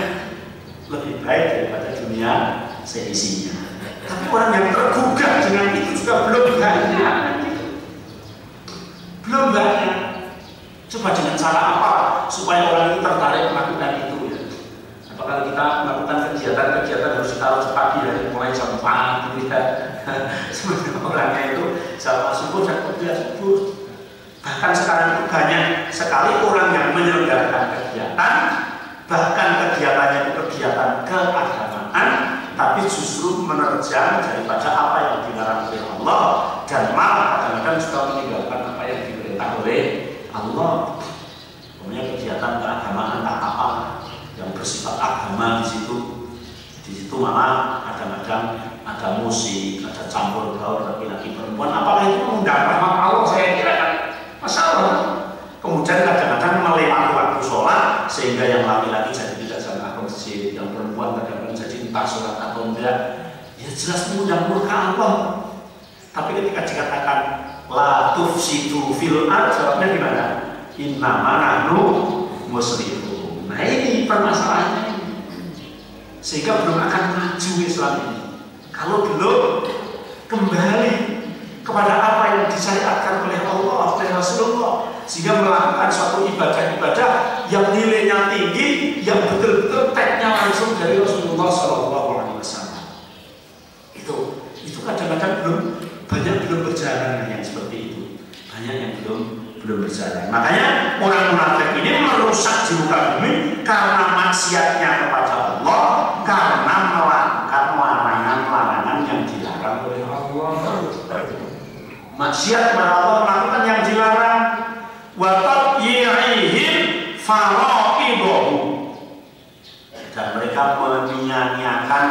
lebih baik daripada dunia seisinya. Tapi orang yang tergugah dengan itu juga belum banyak. Belum banyak. Coba dengan cara apa supaya orang itu tertarik melakukan itu ya? Apakah kita melakukan kegiatan-kegiatan harus ditaruh pagi dari mulai jam 4 gitu ya? Sebenarnya orangnya itu jamaah subuh dan qobliyah subuh. Bahkan sekarang itu banyak sekali orang yang menyelenggarakan kegiatan, bahkan kegiatannya itu kegiatan keagamaan, tapi justru menerjang daripada apa yang dilarang oleh Allah, dan malah kadang-kadang juga meninggalkan apa yang diperintah oleh Allah. Kemudian kegiatan keagamaan tak apa yang bersifat agama di situ malah kadang-kadang ada musik, ada campur baur laki-laki perempuan. Apakah itu mengundang rahmat Allah? Saya kira kan masalah. Kemudian kadang-kadang melewati waktu sholat sehingga yang laki-laki jadi tidak jamaah masjid, yang perempuan kadang-kadang jadi entah sholat atau enggak. Ya jelas mengundang murka Allah. Tapi ketika dikatakan la tufsidu fil ardh, jawabnya gimana? Innama nahnu muslihun. Nah ini permasalahannya ini. Sehingga belum akan maju Islam ini kalau belum kembali kepada apa yang disyariatkan oleh Allah, oleh Rasulullah, sehingga melakukan suatu ibadah-ibadah yang nilainya tinggi, yang betul-betul tagnya langsung dari Rasulullah SAW. Itu kadang-kadang belum berjalan yang seperti itu. Banyak yang belum berjalan. Makanya orang munafik ini merusak di muka bumi karena maksiatnya kepada Allah, karena melakukan larangan-larangan yang dilarang. maksiat kepada Allah, melakukan yang dilarang, wa tadyi'ihim fara'idahu, dan mereka menyia-nyiakan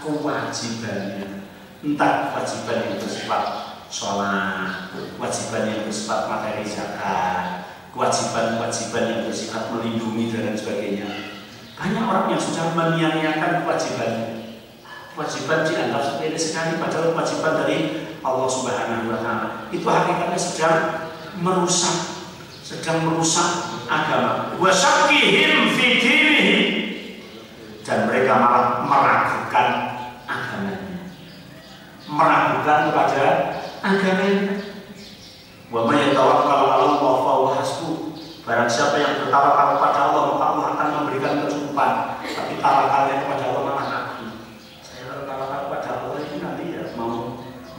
kewajibannya, entah kewajiban yang bersifat sholat, kewajiban yang bersifat materi zakat, kewajiban-kewajiban yang bersifat melindungi dan sebagainya. Banyak orang yang sudah menyia-nyiakan kewajibannya. Kewajiban dianggap sepele sekali, padahal kewajiban dari Allah Subhanahu wa Ta'ala itu hakikatnya sedang merusak agama. Wa syakkihim fi dinihi, dan mereka malah meragukan agamanya, meragukan kepada agamanya. Wa may yatawakkal 'ala Allah fa huwa hasbuh. Barang siapa yang bertawakal kepada Allah, maka Allah akan memberikan kecukupan. Tapi tawakalnya kepada Allah malah ragu. Saya kalau tawakal kepada Allah itu nanti ya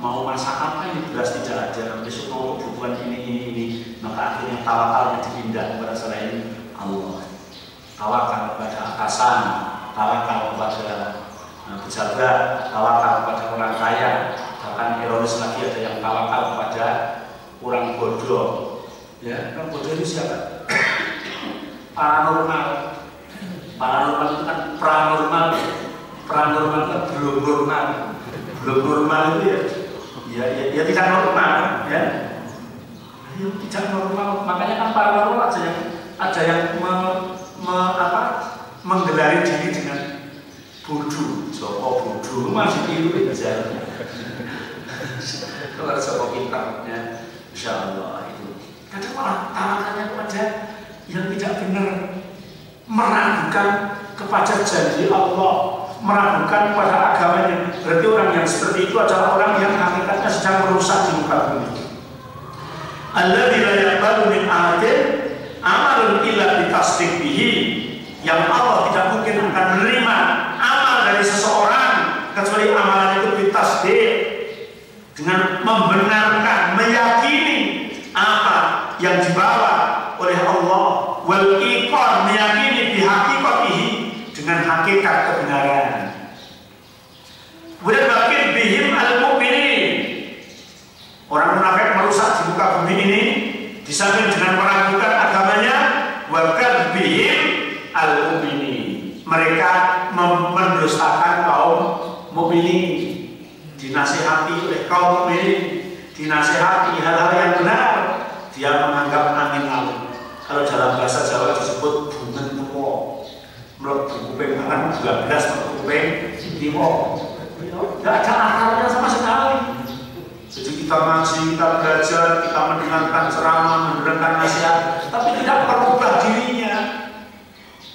mau masak apa ini, beras tidak ada, besok mau kebutuhan ini, maka akhirnya tawakalnya dipindah kepada selain Allah. Tawakal kepada atasan, tawakal kepada pejabat, tawakal kepada orang kaya, bahkan ironis lagi ada yang tawakal kepada orang bodoh. Ya, orang bodoh itu siapa? Paranormal. Paranormal itu kan paranormal kan belum normal itu ya tidak normal ya. Tidak normal. Makanya kan paranormal ada yang menggelari diri dengan bodoh. Joko bodoh masih tiru aja. Kalau Joko pintar ya, insya Allah itu. Kadang malah tawakalnya kepada yang tidak benar, meragukan kepada janji Allah, meragukan kepada agamanya. Berarti orang yang seperti itu adalah orang yang hakikatnya sedang merusak di muka bumi. Alladzi la yaqbalu min ahadin amalun illa bitasdiq bihi, yang Allah tidak mungkin akan menerima amal dari seseorang kecuali amalan itu bitasdiq, dengan membenarkan, meyakini apa yang dibawa oleh Allah, wal iqrar, meyakini bihaqikatihi, dengan hakikat kebenaran. Kemudian bakin bihim al-mu'minin, orang munafik merusak di muka bumi ini di samping dengan meragukan agamanya, wakan bihim al-mu'minin, mereka mendustakan kaum mukminin, dinasihati oleh kaum mukminin, dinasihati hal-hal yang benar, dia menganggap angin-angin. Kalau dalam bahasa Jawa disebut bunga tuwo, menurut kuping kanan 12, menurut kuping kiwa. Tidak ada akalnya sama sekali. Jadi kita ngaji, kita belajar, kita mendengarkan ceramah, mendengarkan nasihat, tapi tidak merubah dirinya.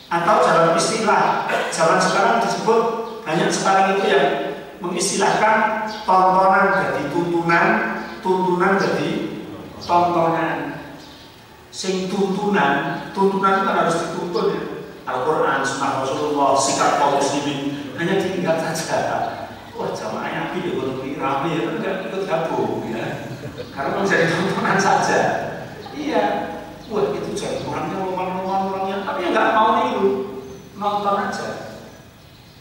Atau dalam istilah zaman sekarang disebut, banyak sekarang itu yang mengistilahkan tontonan jadi tuntunan, tuntunan jadi tontonan. Sing tuntunan itu kan harus dituntun ya. Al-Quran, Sunnah Rasulullah, sikap kaum muslimin, hanya diingat saja. Wah, jamaahnya api ya, kalau rame ya, enggak ikut gabung ya. Karena menjadi tontonan saja. Iya, wah itu jadi orangnya orangnya, tapi yang nggak mau niru, nonton aja.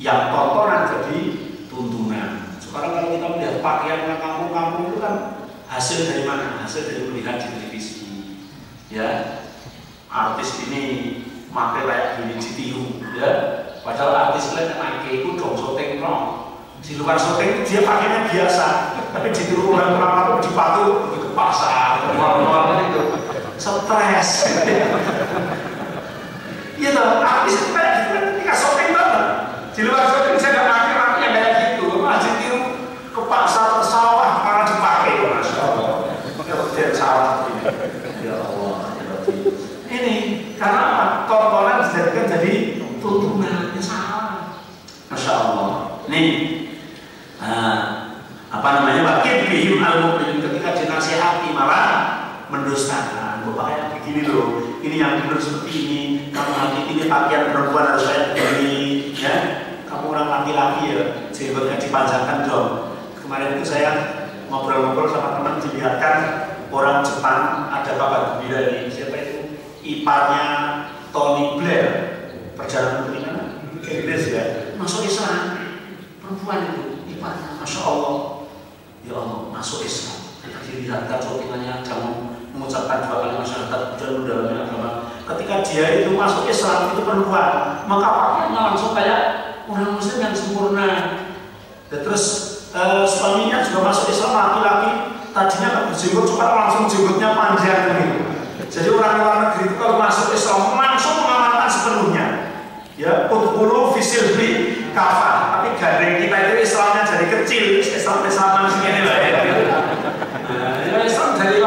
Yang tontonan jadi tuntunan. Sekarang kalau kita melihat pakaian kampung-kampung itu kan hasil dari mana? Hasil dari melihat di televisi. Ya, artis ini pakai kayak gini ditiru, ya. Padahal artis lain pakai itu dong syuting wrong. Di luar syuting dia pakainya biasa, tapi ditiru orang-orang itu dipakai ke pasar, orang-orang itu stres. Iya loh, artis itu kayak gitu kan, ketika syuting banget. Di luar syuting saya nggak pakai yang kayak gitu, malah ditiru ke pasar, ke sawah karena dipakai, masya Allah. Dia salah ini. Ya Allah. Ini karena tontonan dijadikan jadi tuntunan, yang salah. Masya Allah. Nih, apa namanya, bagian bihim al-mu'min, ketika dinasihati malah mendustakan. Bapak yang begini loh, ini yang benar seperti ini. Kamu nanti ini pakaian perempuan harus kayak begini, ya. Kamu orang laki-laki ya, jenggotnya dipanjangkan dong. Kemarin itu saya ngobrol-ngobrol sama teman, dilihatkan orang Jepang, ada kabar gembira ini. Siapa itu? Iparnya Tony Blair, perjalanan ke mana? Ke Inggris ya, masuk Islam. Perempuan itu iparnya, masya Allah, ya Allah, masuk Islam. dilihatkan shootingannya, jangan mengucapkan 2 kalimat syahadat dan mendalami agama. Ketika dia itu masuk Islam itu perempuan, maka pakaiannya langsung kayak orang muslim yang sempurna. Dan terus suaminya juga masuk Islam, laki-laki tadinya nggak berjenggot, cuma langsung jenggotnya panjang gitu. Jadi orang luar negeri itu kalau masuk Islam langsung mengamalkan sepenuhnya. Ya, udhulu fisil bi kafah. Tapi gandeng kita itu Islamnya dari kecil, Islam segini lah ya. Nah, Islam dari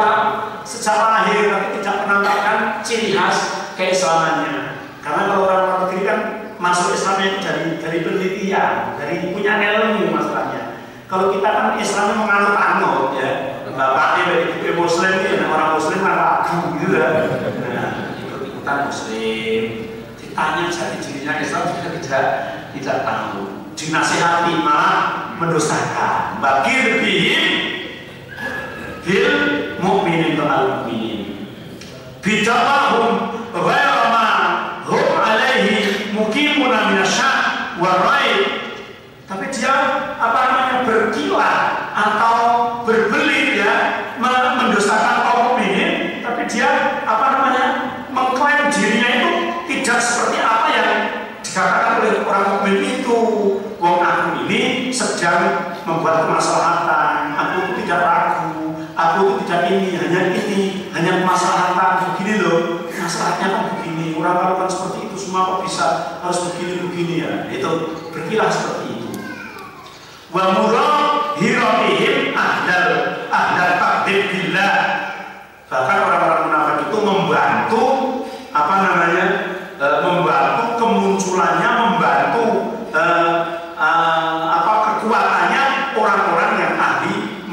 sejak lahir tapi tidak menampakkan ciri khas keislamannya. Karena kalau orang luar negeri kan masuk Islamnya itu dari penelitian, dari punya ilmu masalahnya. Kalau kita kan Islamnya menganut-anut ya. Bapaknya dari Muslim ya, orang Muslim kan ragu gitu lah. Nah, ikut-ikutan Muslim. Ditanya jati dirinya Islam juga tidak tahu. Dinasihati malah mendosakan. Bagi lebih bil mukminin al mukminin. Bidawahum ghayra ma hum alaihi mukimuna minasyak wa raib. Tapi dia berkilah atau berbelit ya, mendosakan kaum mukminin, tapi dia mengklaim dirinya itu tidak seperti apa yang dikatakan oleh orang mukmin itu. Wong aku ini sedang membuat kemaslahatan, aku itu tidak ragu, aku itu tidak hanya kemaslahatan begini loh, masalahnya kan begini, orang kalau kan seperti itu semua kok bisa harus begini ya, itu berkilah seperti itu. Wa murahirahim ahdal takdir billah. Bahkan orang-orang munafik itu membantu membantu kemunculannya, membantu kekuatannya orang-orang yang ahli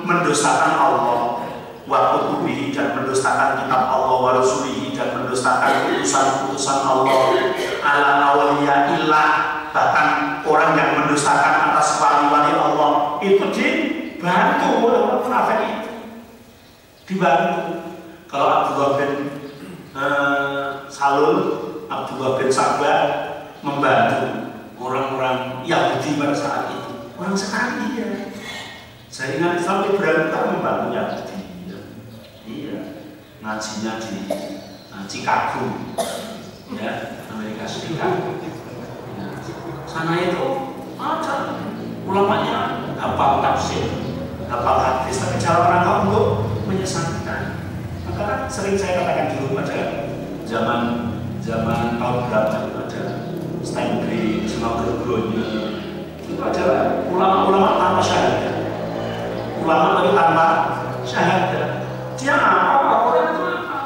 mendustakan Allah wa kutubihi, dan mendustakan kitab Allah wa rasulihi, dan mendustakan putusan-putusan Allah ala awliya illah. Bahkan orang yang mendustakan atas wali-wali Allah itu dibantu oleh orang munafik itu, dibantu. Kalau Abdullah bin Salul, Abdullah bin Sabah membantu orang-orang Yahudi pada saat itu. Orang sekarang iya, jaringan Islam liberal membantu Yahudi. Iya, ngajinya di Chicago, ya, Amerika Serikat. Sana itu ada ulamanya hafal tafsir, hafal hadis, tapi cara mereka untuk menyesatkan. Maka kan sering saya katakan dulu pada zaman tahun berapa itu ada Steinbrück, sama Gergonya, itu adalah ulama-ulama tanpa syahadat, ulama tapi tanpa syahadat. Dia apa orang itu apa,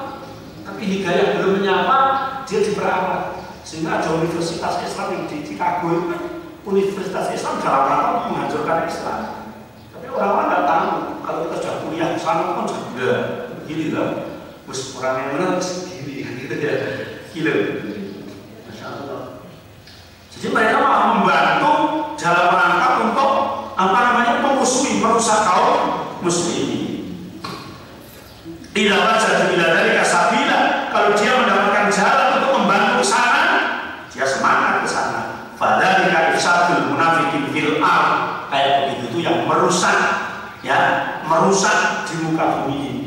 tapi hidayah belum menyapa, dia diperalat. Sehingga ada universitas Islam yang di Chicago itu kan universitas Islam dalam rangka menghancurkan Islam. Tapi orang-orang nggak tahu kalau kita sudah kuliah di sana kan sudah gini lah, bos orang yang mana sendiri gitu ya, gila. Masya Allah. Jadi mereka malah membantu dalam rangka untuk memusuhi, merusak kaum muslimin. Tidak wajah bila dari kasabila, kalau dia mendapatkan jalan untuk membantu sana, dia semangat ke sana. Fadzalika ifsadul munafiqin fil ardh. Kayak begitu itu yang merusak, ya, merusak di muka bumi ini.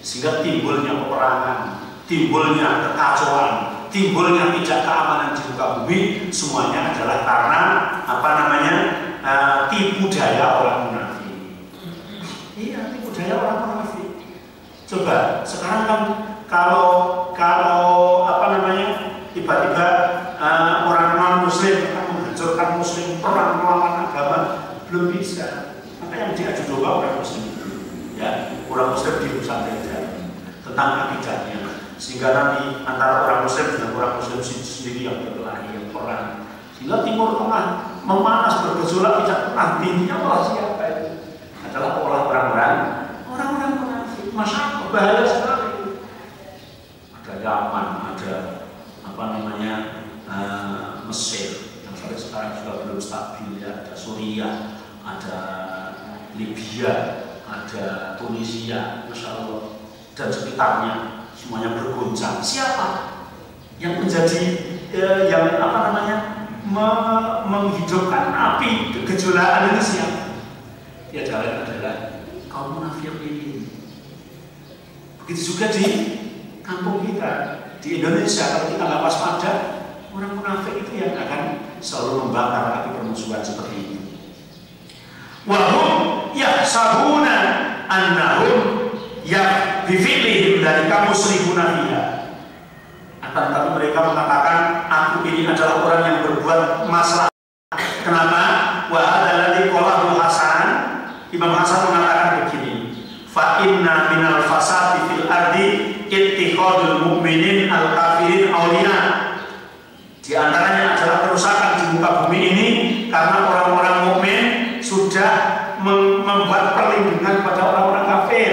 Sehingga timbulnya peperangan, timbulnya kekacauan, timbulnya tidak keamanan di muka bumi, semuanya adalah karena tipu daya orang munafik. Iya, tipu daya orang munafik. Coba sekarang kan kalau tiba-tiba orang non-muslim akan menghancurkan muslim, perang melawan agama, belum bisa. Maka yang diadu domba orang muslim, ya, orang muslim dirusak tentang akidahnya, sehingga nanti antara orang muslim dengan orang muslim sendiri yang berkelahi, yang perang, sehingga Timur Tengah memanas bergejolak tidak pernah. Intinya malah siapa itu? Adalah orang-orang munafik. Masa bahaya sekali. Ada Yaman, ada Mesir yang sampai sekarang juga belum stabil, ya. Ada Suriah, ada Libya, ada Tunisia, Masya Allah, dan sekitarnya semuanya bergoncang. Siapa yang menjadi menghidupkan api kegejolak itu? Siapa? Ya, jalan adalah kaum munafik ini. Begitu juga di kampung kita, di Indonesia, kalau kita nggak waspada, orang munafik itu yang akan selalu membakar api permusuhan seperti ini. Wahum yahsabuna annahum bifi'lihim dzalika musrifuna fiha. Akan tetapi mereka mengatakan, aku ini adalah orang yang berbuat masalah. Kenapa? Wa hadzal ladzi qalahu Hasan. Imam Hasan mengatakan begini, fa inna minal fasadi fil ardi ittikhadul mu'minin al kafirin awliya. Di antaranya adalah kerusakan di muka bumi ini karena orang-orang mukmin sudah membuat perlindungan pada orang-orang kafir.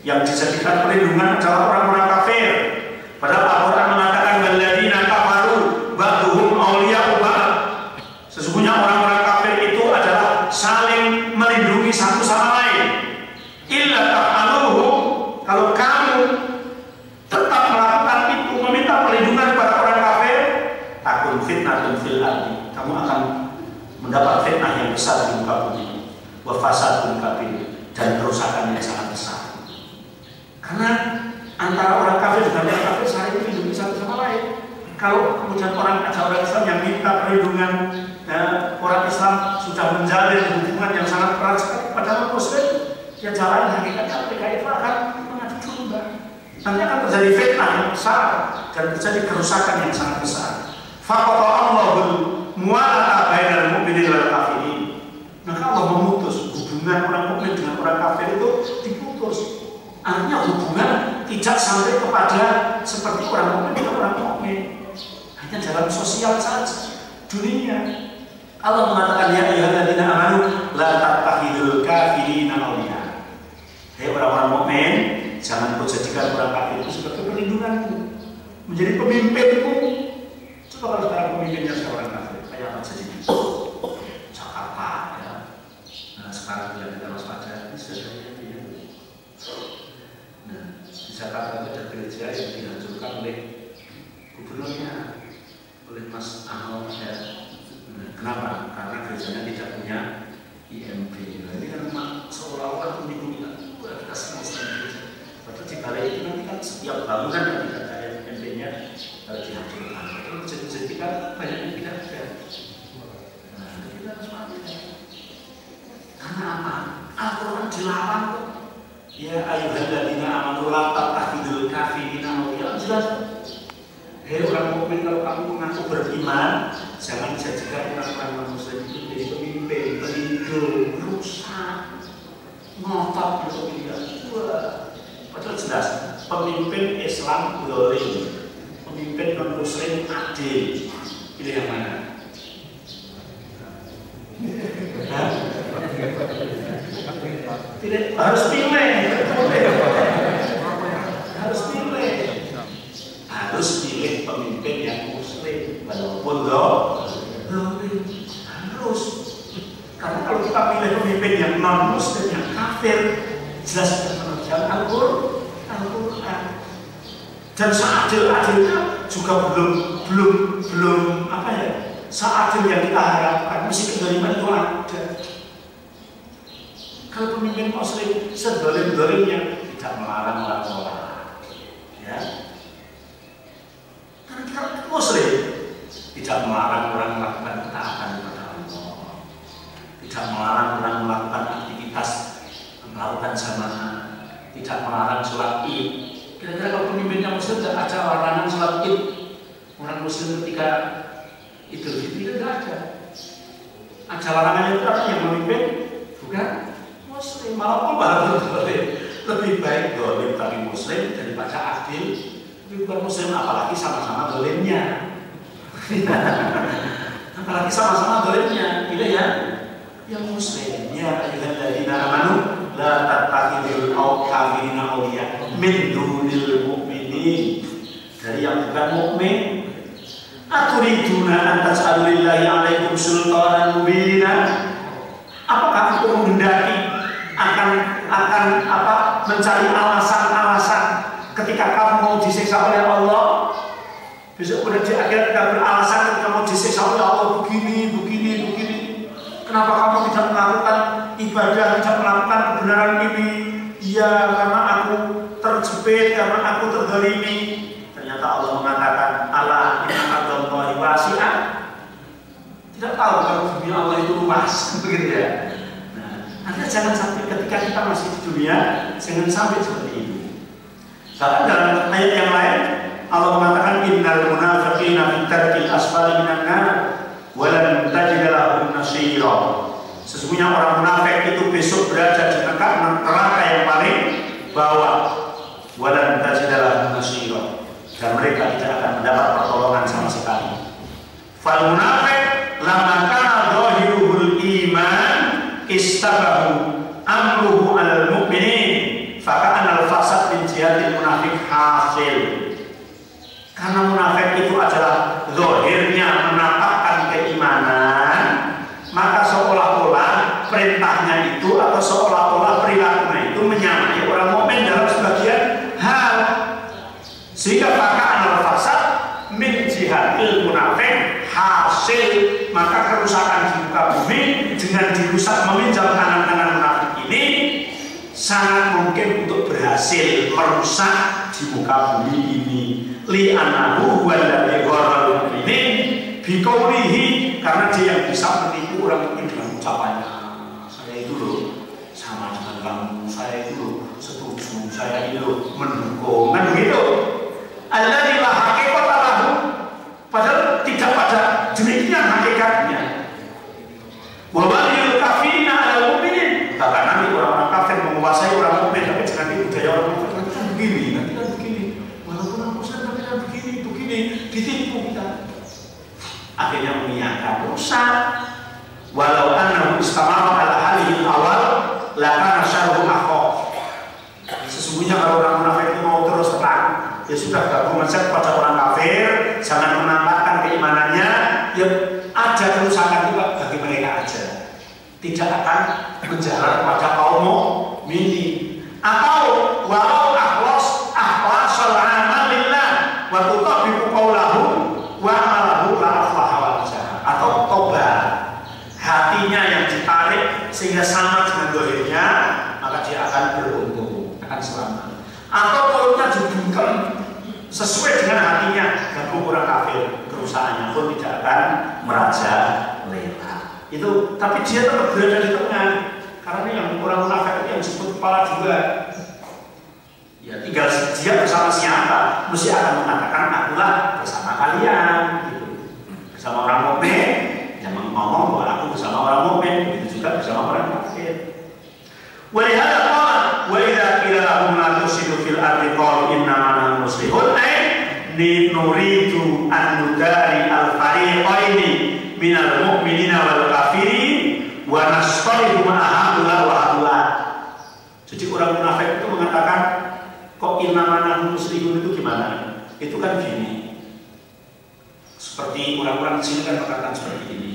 Yang dijadikan perlindungan adalah orang-orang kafir. Padahal Al-Quran mengatakan walladzina kafaru ba'duhum awliya'u ba'd. Sesungguhnya orang-orang kafir itu adalah saling melindungi satu sama lain. Illa taf'aluhu, kalau kamu tetap melakukan itu, meminta perlindungan pada orang kafir, takun fitnatun fil ardi, kamu akan mendapat fitnah yang besar di muka bumi, wa fasadun kabir, dan kerusakan yang sangat besar. Karena antara orang kafir dengan orang kafir saling melindungi satu sama lain. Kalau kemudian orang Islam yang minta perlindungan, orang Islam sudah menjalin hubungan yang sangat erat sekali kepada orang Muslim, ya jalan hakikatnya mereka itu akan mengadu domba. Nanti akan terjadi fitnah yang besar dan terjadi kerusakan yang sangat besar. Faqata Allahul mu'alata bainal mu'minin wal kafirin. Maka Allah memutus hubungan orang mukmin dengan orang kafir itu diputus. Artinya hubungan tidak sampai kepada seperti orang mukmin dengan orang mukmin. Hanya dalam sosial saja, dunia. Allah mengatakan ya ayyuhalladzina amanu la tattakhidul kafirina awliya. Hei orang-orang mukmin, jangan kau jadikan orang kafir itu sebagai perlindunganmu, menjadi pemimpinmu. Coba kalau sekarang pemimpinnya seorang kafir, kayak apa jadinya? Jakarta ya. Nah sekarang kita waspada, ini sudah terjadi ya. Nah di Jakarta ada gereja yang dihancurkan oleh gubernurnya, oleh Mas Ahok ya. Kenapa? Karena gerejanya tidak punya IMB. Nah, ini kan seolah-olah melindungi kita semua sendiri. Padahal di balai itu nanti kan setiap bangunan yang tidak ada IMB-nya dihancurkan. Terus jadi kan banyak yang tidak ada. Nah, kita harus paham. Karena apa? Al-Quran dilarang kok. Ya ayyuhalladzina amanu la tattakhidul kafirina awliya. Jelas. Hei orang mukmin, kalau kamu mengaku beriman, jangan jadikan orang-orang Muslim itu menjadi pemimpin, pelindung, rusak, ngotot untuk dia. Padahal jelas, pemimpin Islam zalim, pemimpin non Muslim adil. Pilih yang mana? Tidak harus pilih. Harus pilih. Harus pilih pemimpin yang Muslim, walaupun harus. Karena kalau kita pilih pemimpin yang non Muslim, yang kafir, jelas menunjukkan Al-Quran. Dan seadil-adilnya juga belum apa ya? Seadil yang kita harapkan, mesti kedoliman itu ada. Kalau pemimpin Muslim sedolim-dolimnya tidak melarang orang, ya. Karena Muslim tidak melarang orang melakukan ketaatan kepada Allah, tidak melarang orang melakukan aktivitas melakukan jamaah, tidak melarang sholat Id. Kira-kira kalau pemimpinnya Muslim tidak ada larangan sholat Id, orang Muslim ketika Idul Fitri tidak ada. Ada larangannya itu orang yang memimpin bukan Muslim, malah baru lebih baik dolim tapi Muslim daripada adil tapi bukan Muslim, apalagi sama-sama dolimnya. Apalagi sama-sama dolimnya, pilih ya yang Muslim. Ya ayyuhalladzina amanu la tattakhidul kafirina awliya min dunil mu'minin, dari yang bukan mukmin. Aturiduna an tas'alu lillahi 'alaikum sultanan mubina. Apakah aku menghendaki akan mencari alasan-alasan ketika kamu mau disiksa oleh Allah? Besok pada di akhirat kita beralasan ketika mau disiksa oleh Allah begini. Kenapa kamu tidak melakukan ibadah, tidak melakukan kebenaran ini? Ya, karena aku terjepit, karena aku terzalimi. Ternyata Allah mengatakan, Allah inna ardallahi wasi'ah. Tidak tahu kalau dunia Allah itu luas, begitu ya. Nah, Anda jangan sampai ketika kita masih di dunia, jangan sampai seperti itu. Bahkan dalam ayat yang lain, Allah mengatakan innal munafiqina fi darkil asfali minan nar wa lan tajid lahum nasira. Sesungguhnya orang munafik itu besok berada di neraka yang paling bawah. Wa lan tajid lahum nasira. Dan mereka tidak akan mendapat pertolongan sama sekali. Fal munafiq lamma kana dhahiruhul iman istabahu amruhu alal mu'minin faka'an al-fasad min jihadil munafik hasil. Karena munafik itu adalah zahirnya menampakkan keimanan, maka seolah-olah perintahnya itu atau seolah-olah perilakunya itu menyamai orang mukmin dalam sebagian hal, sehingga faka'an al-fasad min jihadil munafik hasil. Maka kerusakan di muka bumi dengan dirusak meminjam tangan-tangan munafik ini sangat mungkin untuk berhasil merusak di muka bumi ini. Li'anahu walladhi gharral mu'minin biqaulihi, karena dia yang bisa menipu orang mukmin dengan ucapannya. Saya itu loh sama dengan kamu, saya itu loh setuju, saya itu loh mendukung, kan begitu. Alladzi la haqiqata lahu, padahal tidak pada demikian hakikatnya. Wa waliyul kafirina 'alal mu'minin, bahkan nanti orang-orang kafir menguasai orang mukmin, tapi jangan itu budaya orang mukmin kan begini, nanti kan begini. Walaupun orang muslim tapi kan begini, ditipu kita. Akhirnya mengiyakan rusak. Walau annahu istamara 'ala halil awal lakana syarru akhaf. Sesungguhnya kalau orang munafik itu mau terus terang, ya sudah gabung saja kepada orang kafir, jangan menampakkan keimanannya, ya ada kerusakan juga bagi mereka aja, tidak akan menjalar kepada kaum mukminin. Atau walau akhlasal amal lillah wa tutabiqu qawlahu wa amalahu la aflaha wa jaha. Atau tobat, hatinya yang ditarik sehingga sama dengan zahirnya, maka dia akan beruntung, akan selamat. Atau mulutnya dibungkam sesuai dengan hatinya, gabung orang kafir, kerusakannya pun tidak akan merajalela. Itu, tapi dia tetap berada di tengah, karena yang orang munafik itu yang disebut kepala juga. Ya tinggal dia bersama siapa, mesti akan mengatakan akulah bersama kalian, gitu. Bersama orang mukmin, yang ngomong bahwa aku bersama orang mukmin, begitu juga bersama orang kafir. Walihada qala wa idza qila lahum la tusidu fil ardi qalu innama nahnu muslihun ay nuridu an nudari al fariqaini minal mu'minina wal kafirin wa nastaridu ma'ahula wa haula. Jadi orang munafik itu mengatakan kok innama nahnu muslihun itu gimana? Itu kan gini, seperti orang-orang di sini kan mengatakan seperti ini,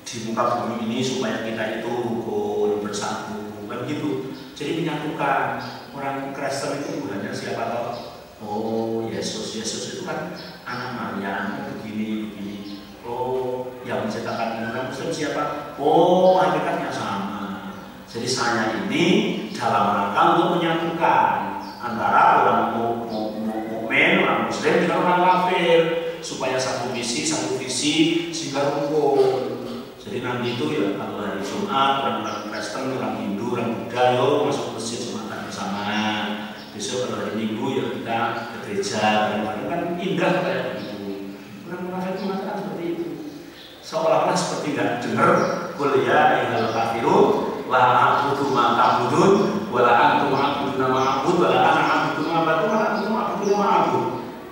di muka bumi ini supaya kita itu rukun bersatu, kan gitu. Jadi menyatukan. Orang Kristen itu hanya siapa tahu, oh Yesus itu kan anak Maria, begini. Oh yang menciptakan orang Muslim siapa? Oh hakikatnya sama. Jadi saya ini dalam rangka untuk menyatukan antara orang mukmin, orang Muslim dengan orang kafir, supaya satu visi sehingga rukun. Jadi nanti itu ya kalau hari Jumat orang Kristen, orang Hindu, orang Buddha yo masuk masjid Jumatan bersama. Besok kalau hari Minggu ya kita ke gereja, kan indah kayak begitu. Orang munafik mengatakan seperti itu, seolah-olah seperti nggak dengar kuliah yang kafirun la a'budu ma ta'budun wa la antum a'buduna ma a'bud wa la ana a'budu ma ta'budun wa la antum a'buduna ma a'bud.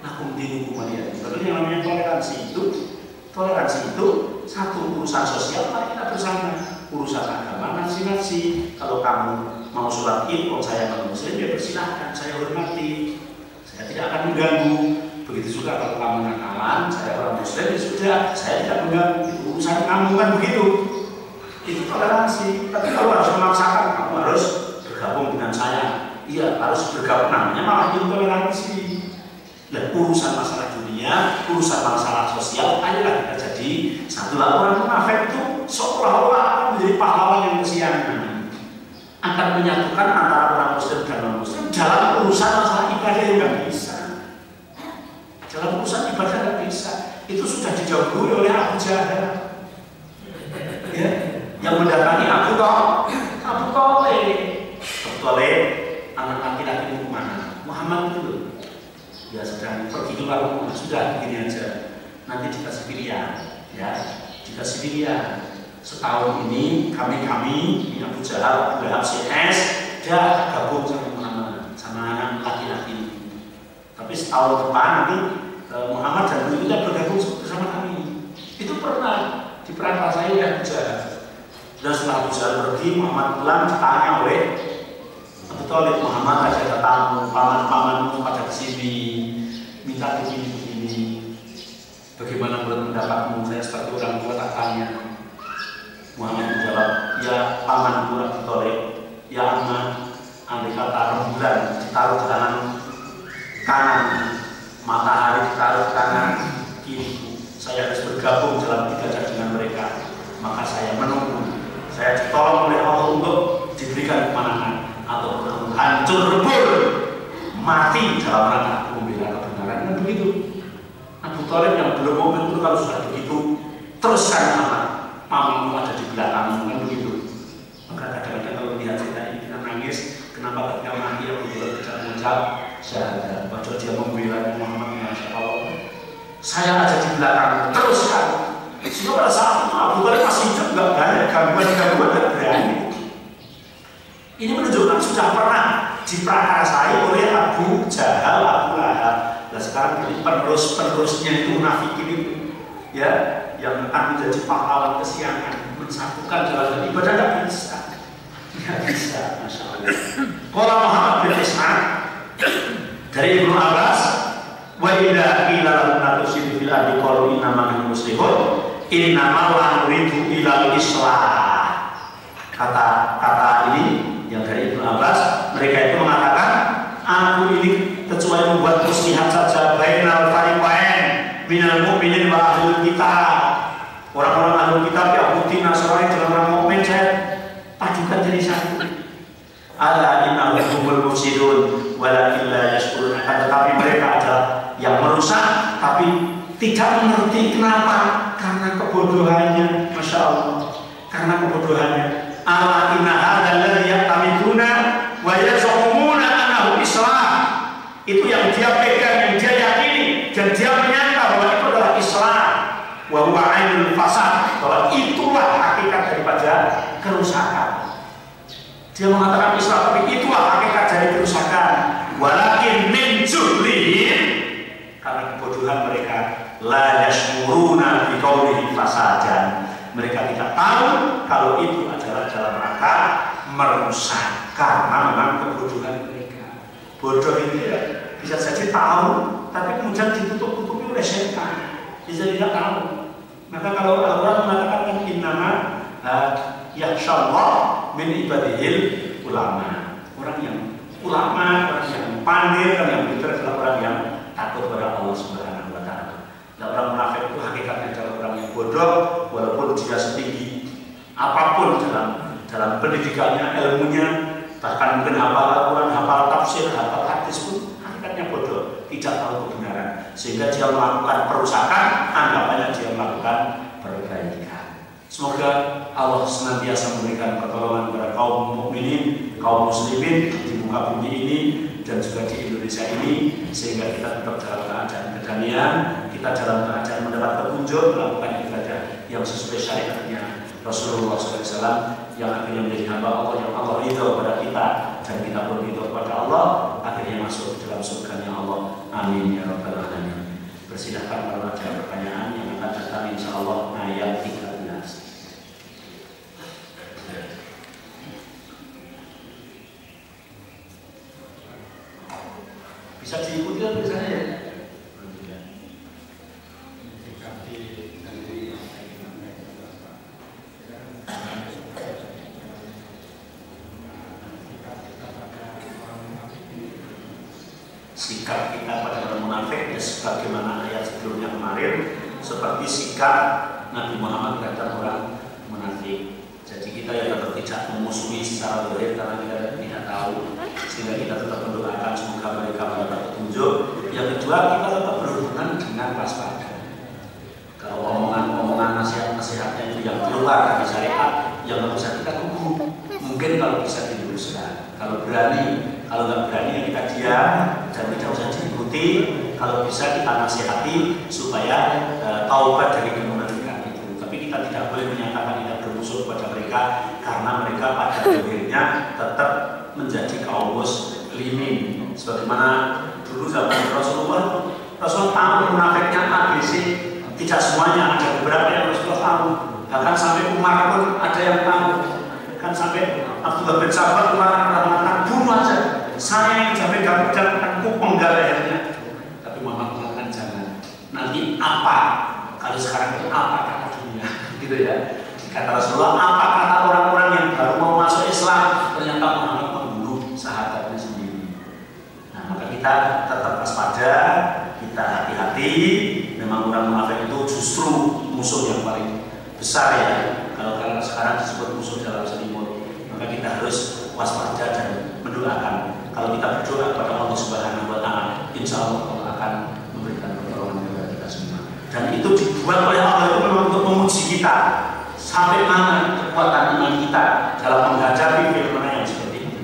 Lakum dinukum waliya. Sebenarnya yang namanya toleransi itu satu urusan sosial, mari kita bersama. Urusan agama nafsi. Kalau kamu mau sholat id, kalau saya non muslim ya bersilahkan, saya hormati, saya tidak akan mengganggu. Begitu juga kalau kamu nakalan, saya orang muslim ya sudah, saya tidak mengganggu. Itu urusan kamu, kan begitu. Itu toleransi. Tapi kalau harus memaksakan, kamu harus bergabung dengan saya. Iya, harus bergabung, namanya malah intoleransi. Dan urusan masalah dunia, urusan masalah sosial, ayolah kita jadi satu. Orang munafik itu seolah-olah menjadi pahlawan yang kesiangan akan menyatukan antara orang muslim dan non muslim dalam urusan masalah ibadah yang nggak bisa. Dalam urusan ibadah nggak bisa. Itu sudah dijauhi oleh Abu Jahal. Ya, yang mendatangi Abu Thalib, anak laki-laki itu kemana? Muhammad itu loh. Ya sedang pergi keluar rumah, sudah begini aja. Nanti dikasih pilihan, ya, dikasih pilihan. Setahun ini kami Abu Jahal, Abu Lahab, CS, dah gabung sama Muhammad, sama anak laki-laki ini. Tapi setahun depan nanti Muhammad dan berikutnya bergabung bersama kami. Itu pernah diperantasai oleh Abu Jahal. Dan setelah Abu Jahal pergi, Muhammad pulang ditanya oleh Abu Thalib, Muhammad ada tamu, paman-pamanmu pada kesini, minta begini. Bagaimana menurut pendapatmu? Saya sebagai orang tua tak tanya. Muhammad menjawab, ya pamanku Abu Thalib, ya Ahmad, andai kata rembulan ditaruh di tangan kanan, matahari ditaruh di tangan kiri, saya harus bergabung dalam ibadah dengan mereka. Maka saya menunggu, saya ditolong oleh Allah untuk diberikan kemenangan atau hancur lebur mati dalam rangka membela kebenaran. Dan begitu Abu Thalib yang belum mobil itu kalau sudah begitu teruskan sama pamanmu ada di belakangmu, kan begitu. Maka kadang-kadang kalau lihat cerita ini kita nangis, kenapa ketika mati Abu Thalib tidak mengucap syahadat, padahal dia membela Muhammad. Masya Allah, saya ada di belakangmu, teruskan. Sehingga pada saat itu Abu Thalib masih hidup, nggak banyak gangguan-gangguan, nggak berani. Ini menunjukkan sudah pernah diprakarsai oleh Abu Jahal, Abu Lahab. Nah sekarang ini penerusnya itu munafikin itu, ya, yang akan menjadi pahlawan kesiangan, mensatukan dalam ibadah nggak bisa, Masya Allah. Qala Muhammad bin Ishaq dari Ibnu Abbas, wa idza qila lahum la tusidu fil ardi qalu inna nahnu muslimun inna ma nuridu ila islah. Kata ini yang dari Ibnu Abbas, mereka itu mengatakan, aku ini kecuali membuat muslihat saja bainal fariqain minal mu'minin wa ahlul kitab. Orang-orang ahlul kitab, Yahudi, Nasrani dan orang mukmin saya padukan jadi satu. Ala innahum humul mufsidun walakin la yashkurun. Tetapi mereka adalah yang merusak tapi tidak mengerti kenapa, karena kebodohannya. Masya Allah, karena kebodohannya. Ala inna hadzal ladzi yaqtamiduna wa yaz'umuna annahu Islam. Itu yang dia pegang, yang dia yakini, dan dia menyangka bahwa itu adalah Islam. Wa huwa ainul fasad, bahwa itulah hakikat daripada kerusakan. Dia mengatakan Islam, tapi itulah hakikat dari kerusakan. Walakin min juhlihim, karena kebodohan mereka, la yashkuruna bi qaulihi fasadan. Mereka tidak tahu kalau itu adalah dalam rangka merusak, karena memang kebodohan mereka. Bodoh itu ya, bisa saja tahu, tapi kemudian ditutup-tutupi oleh setan, bisa tidak tahu. Maka kalau Al-Quran mengatakan innama yakhshallah min ibadihil ulama, orang yang ulama, orang yang pandai, orang yang pintar adalah orang yang takut kepada Allah Subhanahu wa Ta'ala. Nah, orang munafik itu hakikatnya adalah orang yang bodoh, walaupun dia setinggi apapun dalam pendidikannya, ilmunya, bahkan mungkin hafal Al-Quran, hafal tafsir, hafal hadis pun hakikatnya bodoh, tidak tahu kebenaran, sehingga dia melakukan perusakan, anggapannya dia melakukan perbaikan. Semoga Allah senantiasa memberikan pertolongan kepada kaum mukminin, kaum muslimin di muka bumi ini dan juga di Indonesia ini, sehingga kita tetap dalam keadaan kedamaian, kita dalam keadaan mendapat petunjuk melakukan ibadah yang sesuai syariatnya Rasulullah SAW, yang akhirnya menjadi hamba Allah, yang Allah ridho kepada kita dan kita pun ridho kepada Allah, akhirnya masuk ke dalam surganya Allah. Amin ya rabbal alamin. Persilahkan kalau ada pertanyaan yang akan datang insya Allah ayat 13. Bisa diikuti oleh saya. Sikap kita pada orang munafik ya sebagaimana ayat sebelumnya kemarin, seperti sikap Nabi Muhammad terhadap orang munafik. Jadi kita tidak memusuhi secara zahir karena kita tidak tahu, sehingga kita tetap mendoakan semoga mereka mendapat petunjuk. Yang kedua, kita tetap berhubungan dengan waspada. Kalau omongan nasihat-nasihatnya itu yang keluar dari syariat, yang nggak bisa kita tunggu. Mungkin kalau bisa diluruskan, kalau berani, kalau nggak berani ya kita diam dan tidak usah diikuti. Kalau bisa kita nasihati supaya taubat dari kemunafikan itu. Tapi kita tidak boleh menyatakan tidak bermusuh kepada mereka karena mereka pada akhirnya tetap menjadi kaum muslimin. Sebagaimana dulu zaman Rasulullah tahu munafiknya ABC. Tidak semuanya, ada beberapa yang Rasulullah tahu. Bahkan sampai Umar pun ada yang tahu. Kan sampai Abdullah bin Sabar Umar mengatakan bunuh aja. Saya yang sampai gak aku penggal lehernya. Tapi Muhammad mengatakan jangan. Nanti apa? Kalau sekarang itu apa kata dunia? Gitu ya. Kata Rasulullah, apa kata orang-orang yang baru mau masuk Islam? Ternyata Muhammad membunuh sahabatnya sendiri. Nah, maka kita tetap waspada, kita hati-hati. Memang orang munafik itu justru musuh yang paling besar ya. Kalau sekarang disebut musuh dalam selimut, maka kita harus waspada dan mendoakan. Kalau kita berdoa kepada Allah Subhanahu Wa Taala, insya Allah Allah akan memberikan pertolongan kepada kita semua. Dan itu dibuat oleh Allah itu memang untuk menguji kita sampai mana kekuatan iman kita dalam menghadapi fenomena yang seperti ini.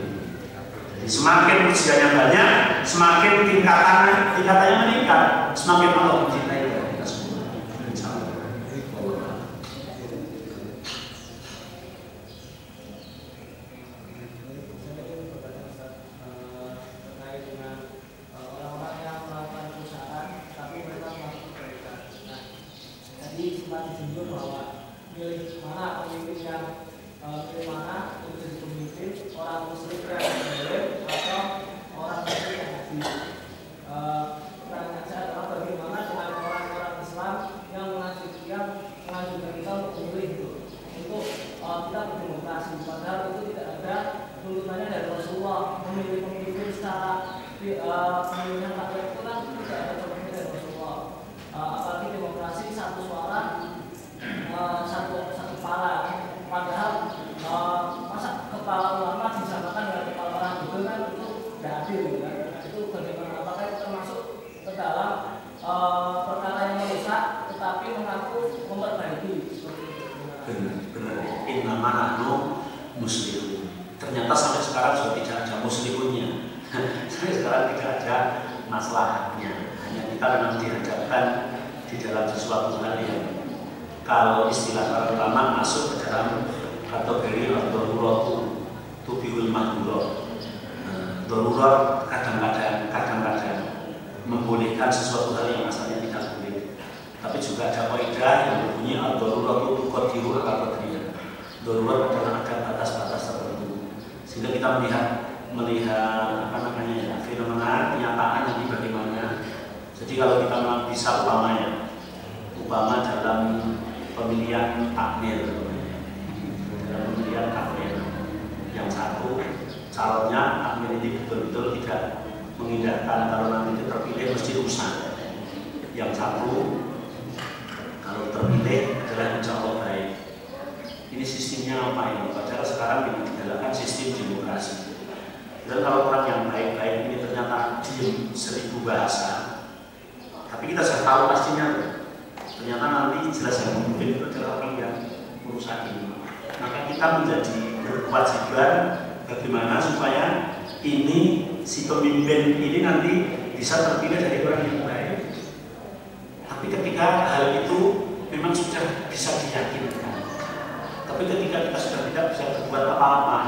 Jadi semakin usianya banyak, semakin tingkatannya meningkat, semakin Allah mencintai kita semua. Insya Allah. Milih mana pemimpin yang pilih mana untuk jadi pemimpin, orang muslim yang boleh atau orang muslim yang haji. Pertanyaan saya adalah bagaimana dengan orang-orang Islam yang mengajukan kita untuk memilih itu, untuk kita berdemokrasi, padahal itu tidak ada tuntutannya dari Rasulullah. Memilih pemimpin secara pemilihan rakyat itu kan tidak ada tuntutannya dari Rasulullah. Apalagi demokrasi satu suara satu kepala, padahal masa kepala ulama disamakan dengan kepala orang itu kan itu tidak adil kan? Itu bagaimana, apakah itu termasuk ke dalam perkara yang merusak tetapi mengaku memperbaiki? Benar, innama nahnu muslimun. Ternyata sampai sekarang sudah tidak ada muslimunnya. Sampai sekarang tidak ada masalahnya. Hanya kita memang dihadapkan di dalam sesuatu hal yang kalau istilah para ulama masuk ke dalam kategori ad-darurat tubihul mahdurat. Darurat kadang-kadang membolehkan sesuatu hal yang asalnya tidak boleh. Tapi juga ada kaidah yang berbunyi ad-darurat tuqaddiru ala qadriha. Darurat adalah ada batas-batas tertentu. Sehingga kita melihat fenomena kenyataan yang bagaimana. Jadi kalau kita bisa upama dalam pemilihan takmir, yang satu calonnya takmir ini betul-betul tidak mengindahkan kalau nanti itu terpilih mesti rusak. Yang satu kalau terpilih adalah insya Allah baik. Ini sistemnya apa ini? Padahal sekarang dijalankan sistem demokrasi. Dan kalau orang yang baik-baik ini ternyata diem 1000 bahasa, tapi kita sudah tahu pastinya. Ternyata nanti jelas yang memimpin itu adalah orang yang merusak ini. Maka kita menjadi berkewajiban bagaimana supaya ini si pemimpin ini nanti bisa terpilih dari orang yang baik. Tapi ketika hal itu memang sudah bisa diyakinkan. Tapi ketika kita sudah tidak bisa berbuat apa-apa,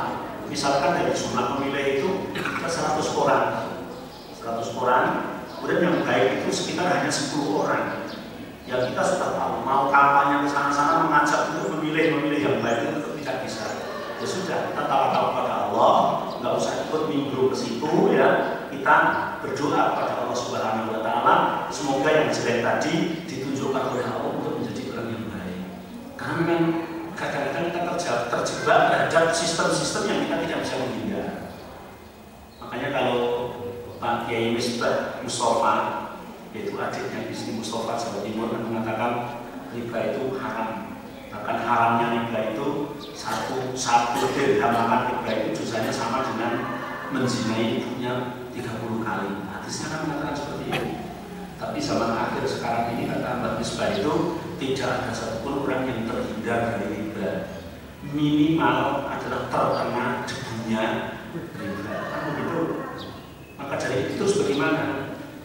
misalkan dari jumlah pemilih itu kita 100 orang, kemudian yang baik itu sekitar hanya 10 orang. Ya kita sudah tahu mau kampanye ke sana-sana mengajak untuk memilih yang baik itu tidak bisa. Ya sudah, kita tahu pada Allah, nggak usah ikut minggu ke situ ya. Kita berdoa kepada Allah Subhanahu Wa Taala, semoga yang jelek tadi ditunjukkan oleh Allah untuk menjadi orang yang baik. Karena memang kadang-kadang kita terjebak terhadap sistem-sistem yang kita tidak bisa menghindar. Makanya kalau Pak Kiai Misbah Mustafa, yaitu adiknya di sini Mustafa Jawa Timur, mengatakan riba itu haram. Bahkan haramnya riba itu satu dirham makan riba itu dosanya sama dengan menzinai ibunya 30 kali. Hadisnya kan mengatakan seperti itu. Tapi zaman akhir sekarang ini kata Mbak Misbah itu tidak ada satupun orang yang terhindar dari riba. Minimal adalah terkena debunya riba. Kan begitu. Maka dari itu terus bagaimana?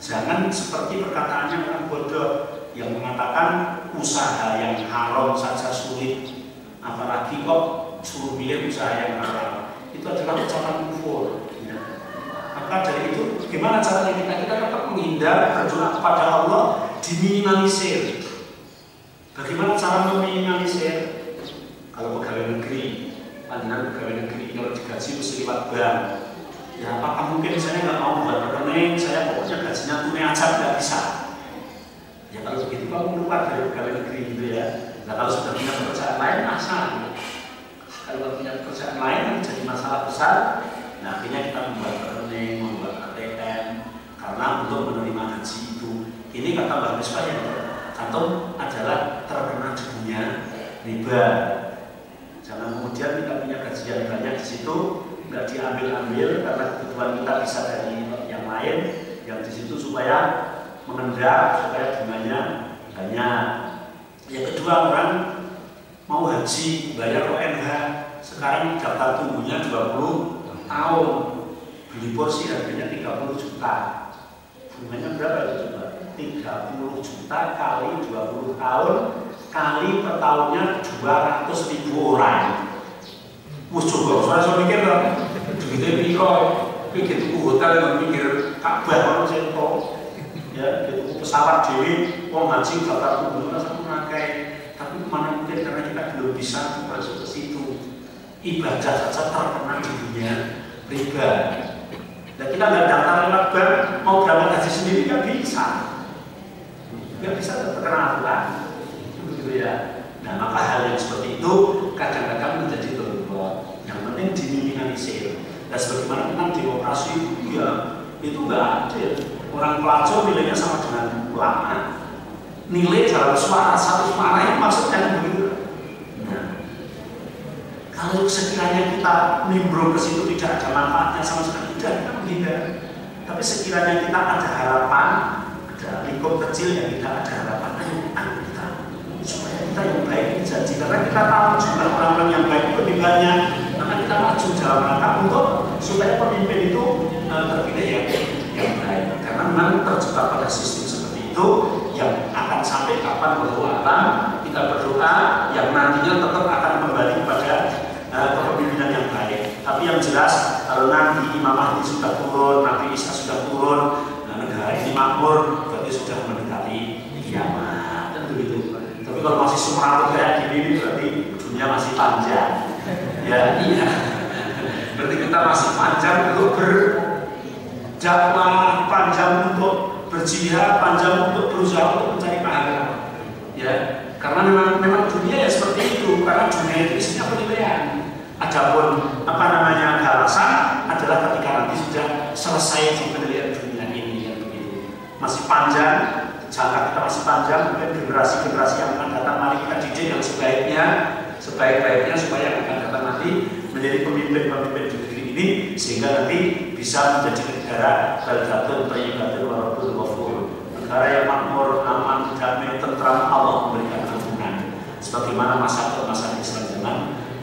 Jangan seperti perkataannya orang bodoh yang mengatakan usaha yang haram saja sulit, apalagi kok suruh milih usaha yang haram. Itu adalah ucapan kufur. Maka dari itu, bagaimana caranya kita dapat menghindar, berdoa kepada Allah, diminimalisir. Bagaimana cara meminimalisir? Kalau pegawai negeri, pandangan pegawai negeri kalau digaji mesti lewat bank. Ya, apakah mungkin saya nggak mau buat rekening, saya pokoknya gajinya tunai aja nggak bisa. Ya kalau begitu kamu keluar dari pegawai negeri gitu ya. Nah kalau sudah punya pekerjaan lain, masalah. Kalau punya pekerjaan lain jadi masalah besar. Nah akhirnya kita membuat rekening, membuat ATM karena untuk menerima haji itu. Ini kata Mbak Misbah yang cantum adalah terkena debunya riba. Jangan kemudian kita punya gaji yang banyak di situ nggak diambil-ambil karena kebutuhan kita bisa dari yang lain yang di situ supaya mengendap, supaya bunganya banyak. Yang kedua, orang mau haji bayar ONH sekarang daftar tunggunya 20 tahun, beli porsi harganya 30 juta. Bunganya berapa itu coba? 30 juta kali 20 tahun kali per tahunnya 200.000 orang. Wah coba, saya mikir dong, duitnya piro, gitu hotel yang mikir Ka'bah kalau saya tahu, ya gitu pesawat dewi, wong ngaji daftar tunggu satu nakai, tapi mana mungkin karena kita belum bisa masuk ke situ. Ibadah saja terkena dunia riba. Dan kita nggak daftar lewat bank, mau berangkat haji sendiri nggak bisa terkena aturan, begitu ya. Nah maka hal yang seperti itu kadang-kadang menjadi terbuat. Yang penting diminimalisir. Dan sebagaimana tentang demokrasi ya itu nggak adil. Orang pelacur nilainya sama dengan ulama. Nilai dalam suara satu suara yang maksudnya begitu. Nah, kalau sekiranya kita nimbrung ke situ tidak ada manfaatnya sama sekali, tidak kita menghindar. Tapi sekiranya kita ada harapan, ada lingkup kecil yang tidak ada harapan, ayo kita supaya kita yang baik ini jadi. Karena kita tahu jumlah orang-orang yang baik itu lebih banyak, maka kita maju dalam rangka untuk supaya pemimpin itu terpilih yang baik. Karena memang terjebak pada sistem seperti itu yang akan sampai kapan berdoa kita berdoa yang nantinya tetap akan kembali kepada kepemimpinan yang baik. Tapi yang jelas kalau nanti Imam Mahdi sudah turun, Nabi Isa sudah turun, negara ini makmur, berarti sudah mendekati kiamat dan begitu. Tapi kalau masih semeraut kayak gini berarti dunia masih panjang. Ya iya. Berarti kita masih panjang untuk berdakwah, panjang untuk berjihad, panjang untuk berusaha untuk mencari pahala. Ya, karena memang dunia ya seperti itu. Karena dunia itu isinya penilaian. Adapun balasan adalah ketika nanti sudah selesai di penilaian dunia ini yang begitu. Masih panjang, jangka kita masih panjang. Mungkin generasi-generasi yang akan datang mari kita didik yang sebaik-baiknya supaya yang akan datang nanti menjadi pemimpin-pemimpin di negeri ini sehingga nanti bisa menjadi negara baldatun thayyibatun wa rabbul ghafur, negara yang makmur, aman, damai, tentram, Allah memberikan ampunan sebagaimana masa Islam zaman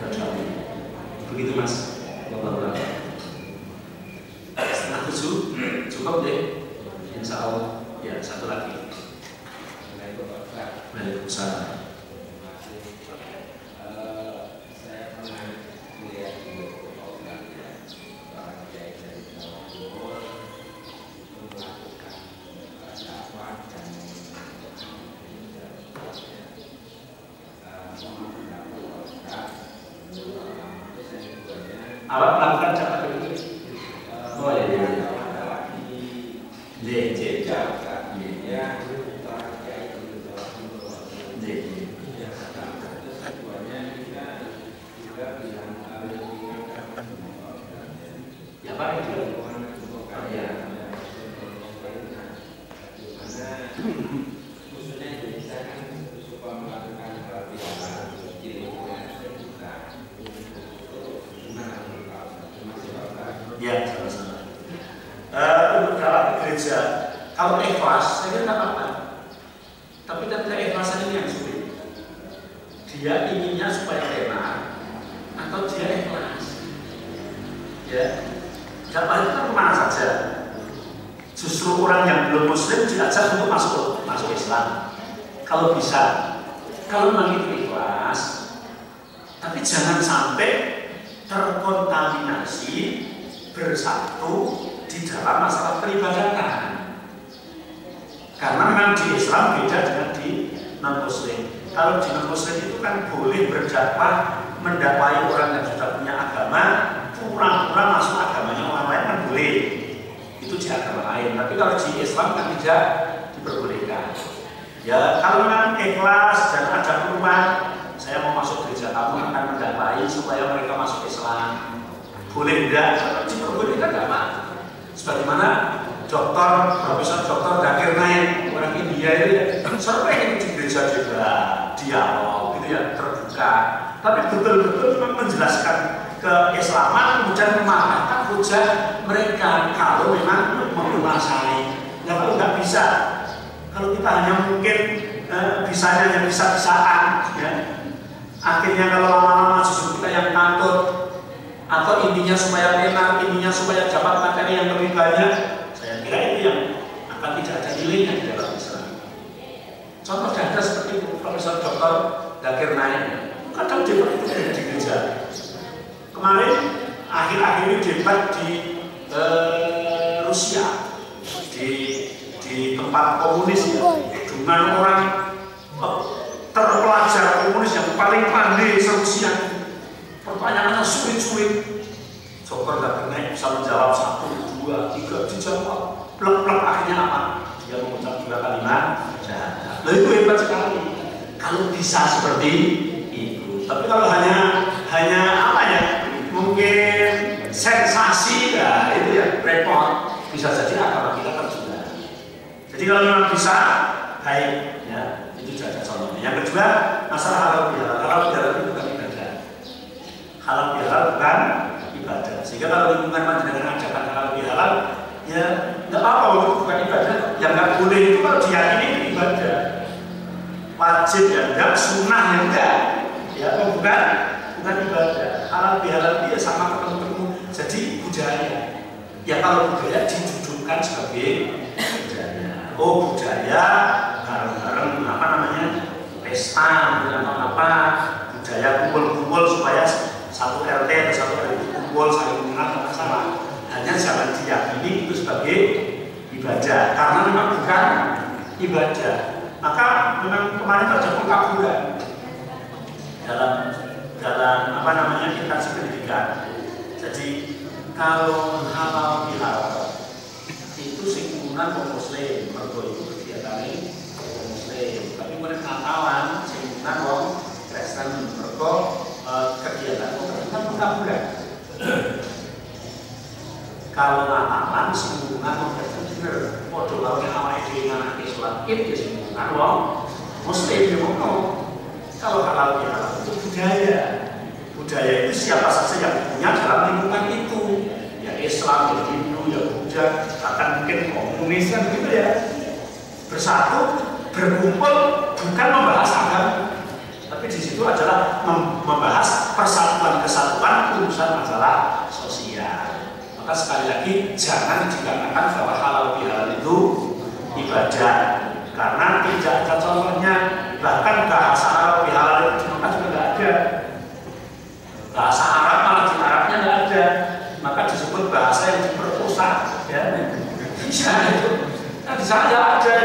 terdahulu. Begitu Mas. Setengah 7 cukup deh. Insya Allah. Ya satu lagi. Waalaikumsalam. Awak melakukan cara itu? Oh ya. Ya Pak itu. Ya. Khususnya Indonesia kan suka melakukan pelatihan Ya, sama-sama. Untuk dalam gereja, kalau ikhlas, saya kira tidak apa-apa. Tapi kan keikhlasan ini yang sulit. Dia inginnya supaya benar, atau dia ikhlas. Ya, dapat itu kan kemana saja. Justru orang yang belum Muslim diajak untuk masuk Islam. Kalau bisa, kalau memang itu ikhlas, tapi jangan sampai terkontaminasi bersatu di dalam masalah peribadatan. Karena memang di Islam beda dengan di non-Muslim. Kalau di non-Muslim itu kan boleh berdakwah, mendakwai orang yang sudah punya agama, pura-pura masuk agamanya orang lain kan boleh. Itu di agama lain. Tapi kalau di Islam kan tidak diperbolehkan. Ya, kalau memang ikhlas dan ada perubahan, saya mau masuk gereja, kamu akan mendakwai supaya mereka masuk Islam. Boleh enggak? Kalau diperbolehkan enggak apa. Sebagaimana Profesor Dr. Zakir Naik, orang India itu ya, sering di gereja juga dialog, gitu ya, terbuka. Tapi betul-betul memang menjelaskan keislaman, kemudian mematahkan hujah mereka kalau memang menguasai. Ya kalau nggak bisa, kalau kita hanya mungkin bisanya hanya bisa-bisaan, ya. Akhirnya kalau lama-lama justru kita yang takut, atau intinya supaya enak, intinya supaya dapat materi yang lebih banyak. Saya kira itu yang akan tidak ada nilainya di dalam Islam. Contoh data seperti itu, Profesor Dr. Zakir Naik, kadang debat itu ada di gereja. Kemarin akhir-akhir ini debat di Rusia, di tempat komunis ya, dengan orang terpelajar komunis yang paling pandai se-Rusia. Pertanyaannya sulit-sulit. Dr. Zakir Naik bisa menjawab 1, 2, 3, dijawab. Plek-plek akhirnya apa? Dia mengucap 2 kalimat syahadat. Nah itu hebat sekali. Kalau bisa seperti itu. Tapi kalau hanya apa ya? Mungkin sensasi, ya itu ya repot. Bisa jadi agama kita tertunda. Jadi kalau memang bisa, baik ya. Itu saja contohnya. Yang kedua, masalah halal bihalal. Halal bihalal itu bukan ibadah. Halal bihalal bukan ibadah. Sehingga kalau lingkungan panjenengan ajakan halal bihalal, ya nggak apa-apa itu bukan ibadah. Yang nggak boleh itu kalau diyakini itu ibadah. Wajib ya enggak, sunnah ya enggak. Ya bukan ibadah. Halal bihalal itu ya sama ketemu. Jadi budaya. Ya kalau budaya didudukkan sebagai budaya. Oh budaya bareng-bareng apa namanya pesta atau apa budaya kumpul-kumpul supaya satu RT atau satu RW kumpul saling mengenal masalah. Hanya jangan diyakini itu sebagai ibadah karena memang bukan ibadah. Maka memang kemarin ada pengkaburan dalam apa namanya instansi pendidikan. Jadi kalau halal bihalal itu singgungan kaum muslim, mergo itu kegiatannya kaum muslim. Tapi mereka kawan singgungan kaum Kristen, mergo kegiatan kan pengkaburan. Kalau Natalan singgungan kaum Kristen bener, podo lawan awake dhewe anak Islam itu singgungan kaum muslim yo ngono. Kalau halal bihalal itu budaya. Budaya itu siapa saja yang punya dalam lingkungan itu. Ya Islam, ya Hindu, ya Buddha, bahkan mungkin komunis kan gitu ya. Bersatu, berkumpul, bukan membahas agama, tapi di situ adalah membahas persatuan kesatuan urusan masalah sosial. Maka sekali lagi jangan dikatakan bahwa halal bihalal itu ibadah, karena tidak ada contohnya. Bahkan bahasa halal bihalal itu juga tidak ada. Bahasa Arab malah di Arabnya nggak ada. Maka disebut bahasa yang diperkosa, ya. Bisa itu. Nah, di sana ada.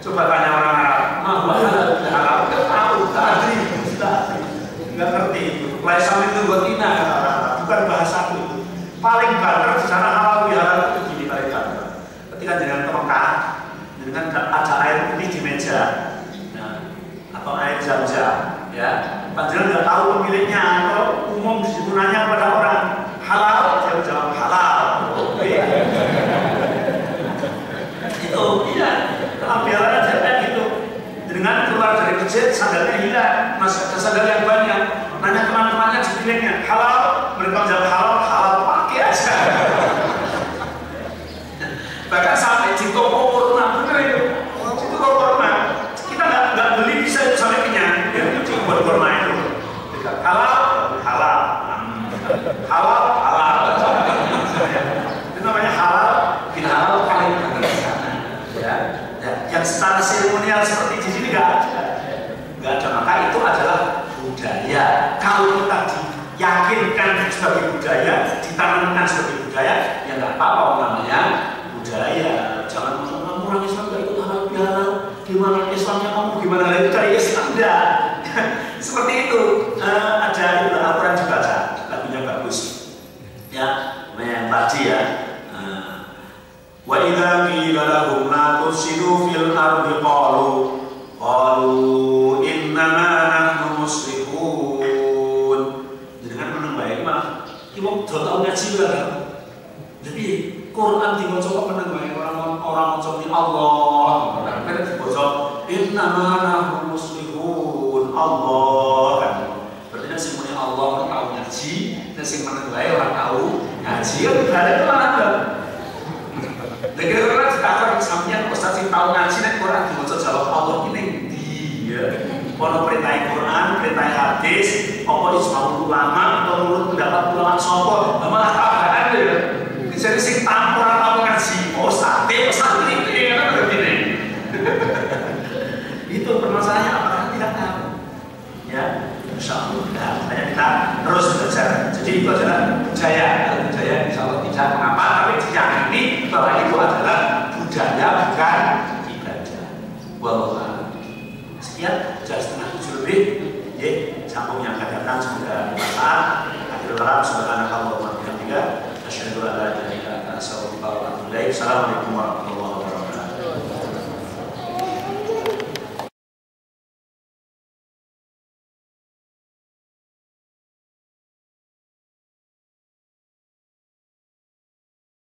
Coba tanya orang Arab, halal nggak tahu, tadi, nggak ngerti itu. Laisam itu gotina, bukan bahasa itu. Paling benar di sana halal bihalal itu gini paling benar. Ketika dengan ke Mekah, dengan ada air putih di meja, nah, atau air zam-zam, ya. Panjenengan nggak tahu pemiliknya atau umum di situ nanya pada orang halal, dia jawab halal. Itu iya, kalau biarlah jangan gitu. Dengan keluar dari masjid sandalnya hilang, masih ada sandal yang banyak. Nanya teman-temannya di pilihnya halal, mereka jawab halal, halal pakai aja. halal, halal. Itu namanya halal, tidak halal paling tinggi di sana. Ya, yang secara seremonial seperti di sini nggak ada. Maka itu adalah budaya. Kalau kita diyakinkan sebagai budaya, ditanamkan sebagai budaya, ya nggak apa-apa namanya budaya. Jangan kamu orang Islam nggak ikut halal bihalal. Gimana Islamnya kamu? Gimana lagi cari Islam? Enggak. Seperti itu. Ada Al-Quran dibaca, lagunya bagus. Ya, yang tadi ya. Wa idza qila lahum la tufsidu fil ardi qalu innama nahnu muslimun. Jadi kan meneng bae mah iwong do tau ngaji bareng. Jadi Quran diwaca kok meneng bae orang maca ni Allah. Kan diwaca innama nahnu muslimun. Allah kan. Berarti sing muni Allah tau ngaji, sing meneng bae ora tau ngaji. Berarti itu ada. Lagi orang sekarang sampeyan ustaz sing tau ngaji nek Quran diwaca jawab Allah ini dia. Ono perintah Quran, perintah hadis, apa ijma ulama atau menurut pendapat ulama sapa? Malah kabaran ya. Jadi sing tampur tau ngaji, ustaz ini kan begini. Itu permasalahannya apakah tidak tahu? Ya, insyaallah. Nah, makanya kita terus belajar. Jadi itu adalah budaya. Budaya insyaallah tidak mengapa, tapi diyakini bahwa itu adalah budaya bukan ibadah. Wallahu a'lam. Sekian, sudah setengah 7 lebih. Ya, sambung yang akan datang semoga bermanfaat. Akhirul kalam, subhanakallahumma wa bihamdika, asyhadu an la ilaha illa anta, astaghfiruka wa atubu ilaik. Assalamualaikum warahmatullahi wabarakatuh.